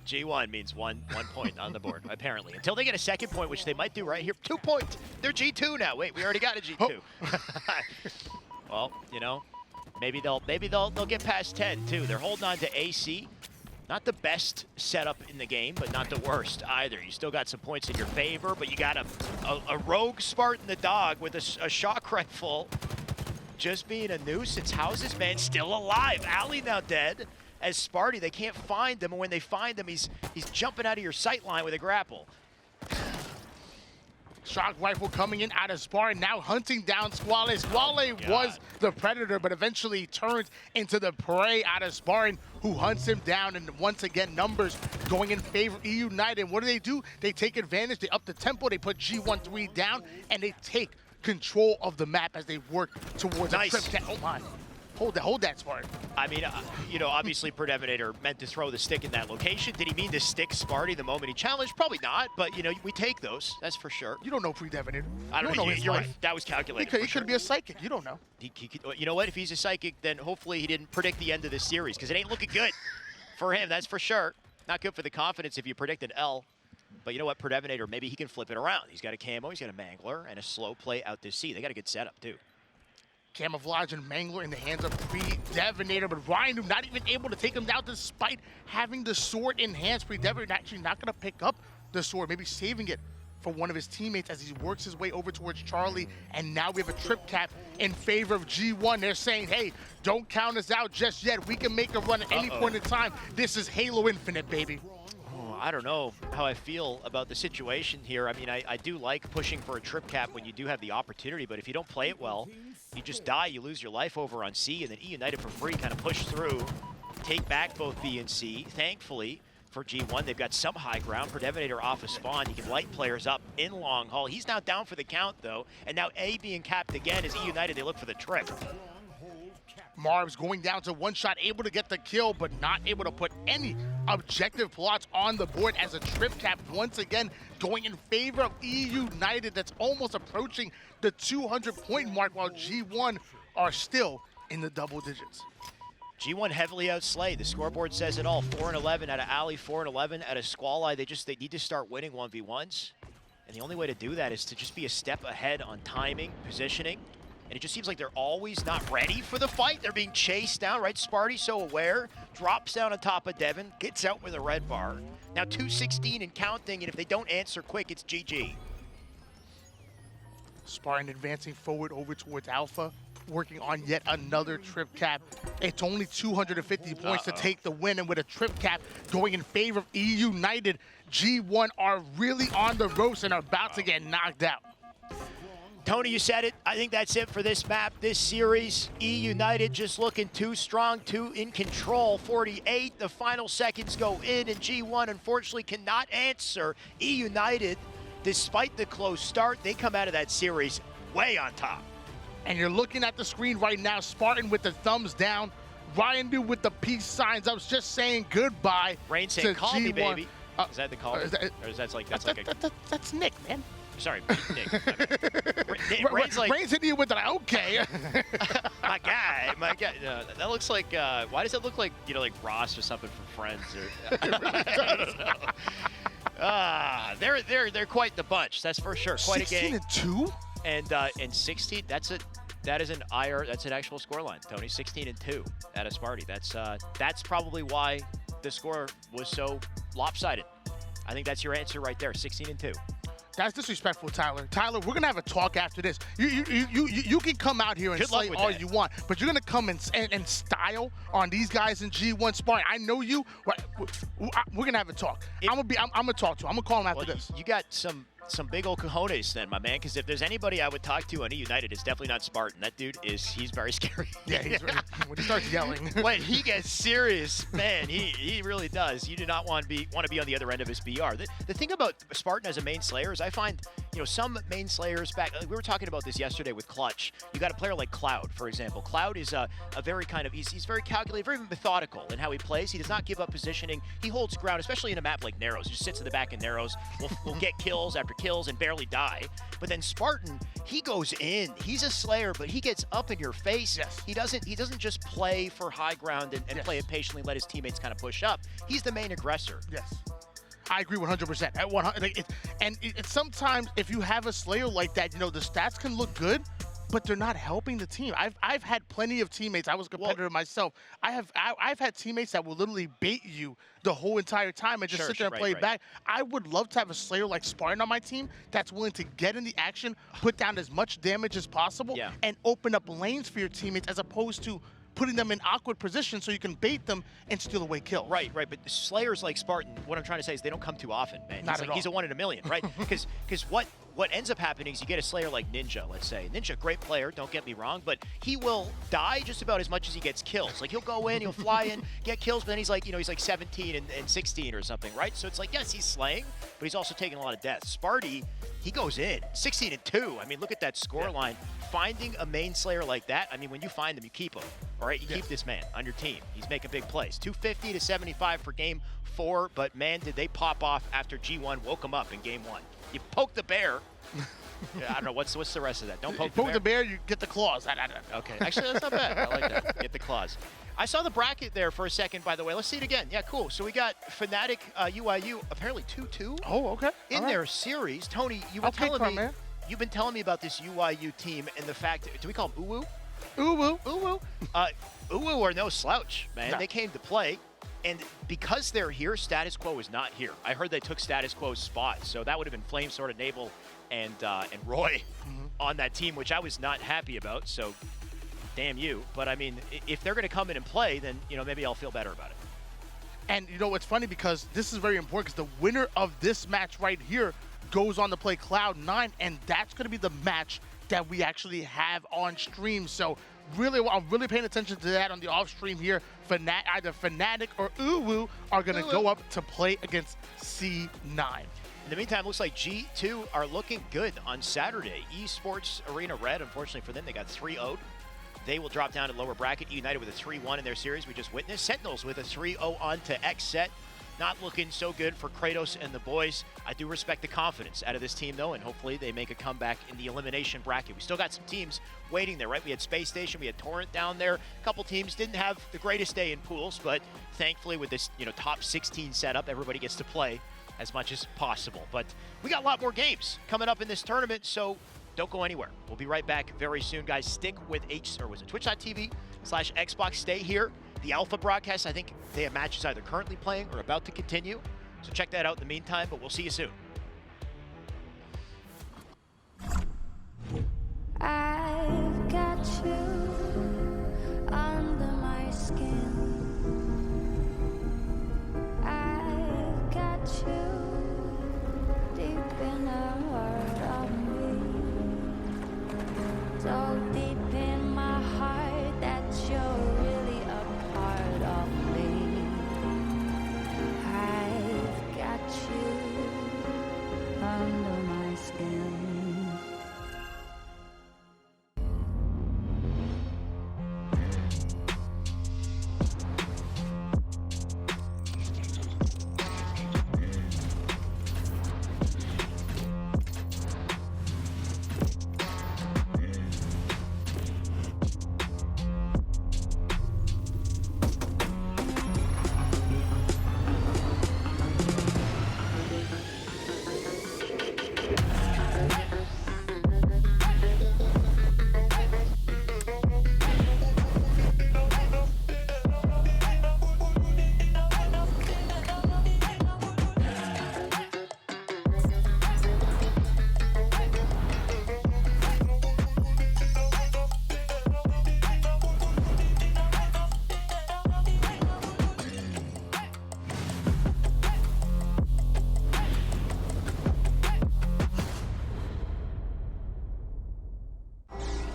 G1 means one point on the board, apparently. Until they get a second point, which they might do right here. 2 points. They're G2 now. Wait, we already got a G2. Well, you know, maybe they'll get past 10 too. They're holding on to AC. Not the best setup in the game, but not the worst either. You still got some points in your favor, but you got a rogue Spartan the dog with a shock rifle just being a nuisance. How's this man still alive? Ali now dead. As Sparty, they can't find him, and when they find him, he's jumping out of your sight line with a grapple. Shock rifle coming in out of Spartan, now hunting down Squally. Squally was the predator, but eventually turns into the prey out of Spartan, who hunts him down. And once again, numbers going in favor of eUnited. What do? They take advantage, they up the tempo, they put G1 3 down, and they take control of the map as they work towards a trip. Oh my. Hold that, Spartan. I mean, you know, obviously Predevator meant to throw the stick in that location. Did he mean to stick Sparty the moment he challenged? Probably not, but, you know, we take those. That's for sure. You don't know Predevator. I don't know his life. Right. That was calculated. He could be a psychic. You don't know. He could, you know what? If he's a psychic, then hopefully he didn't predict the end of this series, because it ain't looking good for him. That's for sure. Not good for the confidence if you predict an L. But you know what? Predevator, maybe he can flip it around. He's got a camo, he's got a mangler, and a slow play out to C. They got a good setup, too. Camouflage and Mangler in the hands of Predevator, but Ryan not even able to take him down despite having the sword in hands. Predevator actually not going to pick up the sword, maybe saving it for one of his teammates as he works his way over towards Charlie. And now we have a trip cap in favor of G1. They're saying, hey, don't count us out just yet. We can make a run at any point in time. This is Halo Infinite, baby. I don't know how I feel about the situation here. I mean, I do like pushing for a trip cap when you do have the opportunity, but if you don't play it well, you just die, you lose your life over on C, and then eUnited for free kind of push through, take back both B and C. Thankfully for G1, they've got some high ground. Predevator off of spawn. You can light players up in long haul. He's now down for the count, though, and now A being capped again as eUnited, they look for the trip. Marv's going down to one shot, able to get the kill, but not able to put any objective plots on the board as a trip cap once again going in favor of eUnited. That's almost approaching the 200-point mark, while G1 are still in the double digits. G1 heavily outslayed. The scoreboard says it all. 4-11 out of Alley, 4-11 out of Squall. They need to start winning 1v1s. And the only way to do that is to just be a step ahead on timing, positioning. And it just seems like they're always not ready for the fight. They're being chased down, right? Sparty so aware, drops down on top of Devin, gets out with a red bar. Now 2:16 and counting, and if they don't answer quick, it's GG. Spartan advancing forward over towards Alpha, working on yet another trip cap. It's only 250 points to take the win, and with a trip cap going in favor of eUnited, G1 are really on the ropes and are about to get knocked out. Tony, you said it. I think that's it for this map, this series. eUnited just looking too strong, too in control. 48, the final seconds go in, and G1 unfortunately cannot answer. eUnited, despite the close start, they come out of that series way on top. And you're looking at the screen right now, Spartan with the thumbs down, Ryan New with the peace signs. I was just saying goodbye. Rain saying, call G1. Me, baby. Is that the call? Or is that like, that's Nick, man. Sorry, Nick. Rain's hitting you with an okay. my guy. That looks like, why does it look like, like Ross or something from Friends? Or, they're quite the bunch, that's for sure. Quite a gang. 16-2? And 16, that is an actual scoreline, Tony. 16-2 out of Sparty. That's probably why the score was so lopsided. I think that's your answer right there, 16-2. That's disrespectful, Tyler. Tyler, we're gonna have a talk after this. You can come out here and say all you want, but you're gonna come and style on these guys in G1 sparring. I know you. We're gonna have a talk. I'm gonna talk to him. I'm gonna call him after this. You got some big old cojones then, my man, because if there's anybody I would talk to on eUnited, it's definitely not Spartan. That dude he's very scary. Yeah, when he starts yelling. When he gets serious, man, he really does. You do not want to be on the other end of his BR. The thing about Spartan as a main slayer is I find, some main slayers we were talking about this yesterday with Clutch. You got a player like Cloud, for example. Cloud is a very kind of, he's very calculated, very methodical in how he plays. He does not give up positioning. He holds ground, especially in a map like Narrows. He just sits in the back of Narrows, will get kills after kills and barely die. But then Spartan, he goes in. He's a slayer, but he gets up in your face. Yes. He doesn't just play for high ground and play it patiently, let his teammates kind of push up. He's the main aggressor. Yes. I agree 100%. At 100, sometimes if you have a slayer like that, the stats can look good, but they're not helping the team. I've had plenty of teammates. I was a competitor myself. I've had teammates that will literally bait you the whole entire time and just sit there and play back. I would love to have a slayer like Spartan on my team that's willing to get in the action, put down as much damage as possible, and open up lanes for your teammates as opposed to putting them in awkward positions so you can bait them and steal away kills. Right. But slayers like Spartan, what I'm trying to say is they don't come too often, man. He's a 1 in a million, right? Because what ends up happening is you get a slayer like Ninja, let's say. Ninja, great player, don't get me wrong, but he will die just about as much as he gets kills. Like, he'll go in, he'll fly in, get kills, but then he's like, he's like 17 and 16 or something, right? So it's like, yes, he's slaying, but he's also taking a lot of deaths. Sparty, he goes in, 16-2. I mean, look at that score line. Finding a main slayer like that, I mean, when you find them, you keep them, all right? You keep this man on your team. He's making big plays. 250 to 75 for game 4, but man, did they pop off after G1 woke him up in game 1. You poke the bear. I don't know, what's the rest of that? Don't poke the bear. Poke the bear, you get the claws. Okay, actually, that's not bad. I like that. Get the claws. I saw the bracket there for a second, by the way. Let's see it again. Yeah, cool. So we got Fnatic, UIU, apparently 2-2. Oh, okay. In their series. Tony, you've been telling me about this UIU team and the fact, do we call them Uwu? Uwu. Uwu. Uwu are no slouch, man. No. They came to play. And because they're here, status quo is not here. I heard they took status quo's spot, so that would have been Flame, sort of Nabel, and Roy on that team, which I was not happy about. So, damn you. But I mean, if they're going to come in and play, then maybe I'll feel better about it. And it's funny because this is very important because the winner of this match right here goes on to play Cloud9, and that's going to be the match that we actually have on stream. So really, I'm really paying attention to that on the off stream here. Either Fnatic or Uwu are going to go up to play against C9. In the meantime, looks like G2 are looking good on Saturday. Esports Arena Red, unfortunately for them, they got 3-0'd. They will drop down to lower bracket. eUnited with a 3-1 in their series we just witnessed. Sentinels with a 3-0 on to X set. Not looking so good for Kratos and the boys. I do respect the confidence out of this team, though, and hopefully they make a comeback in the elimination bracket. We still got some teams waiting there, right? We had Space Station, we had Torrent down there. A couple teams didn't have the greatest day in pools, but thankfully with this top 16 setup, everybody gets to play as much as possible. But we got a lot more games coming up in this tournament, so don't go anywhere. We'll be right back very soon, guys. Stick with twitch.tv/Xbox. Stay here. The Alpha broadcast, I think they have matches either currently playing or about to continue. So check that out in the meantime, but we'll see you soon. I've got you under my skin. I've got you deep in the heart of me. So deep in my heart that you're really a part of me. I've got you under my skin.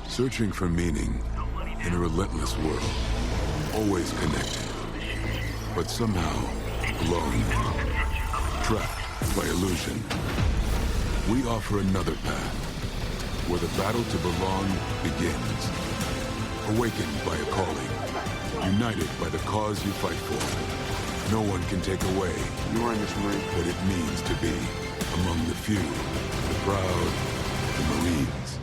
Searching for meaning in a relentless world. Always connected, but somehow alone. Trapped by illusion. We offer another path, where the battle to belong begins. Awakened by a calling. United by the cause you fight for. No one can take away what it means to be among the few, the proud, the Marines.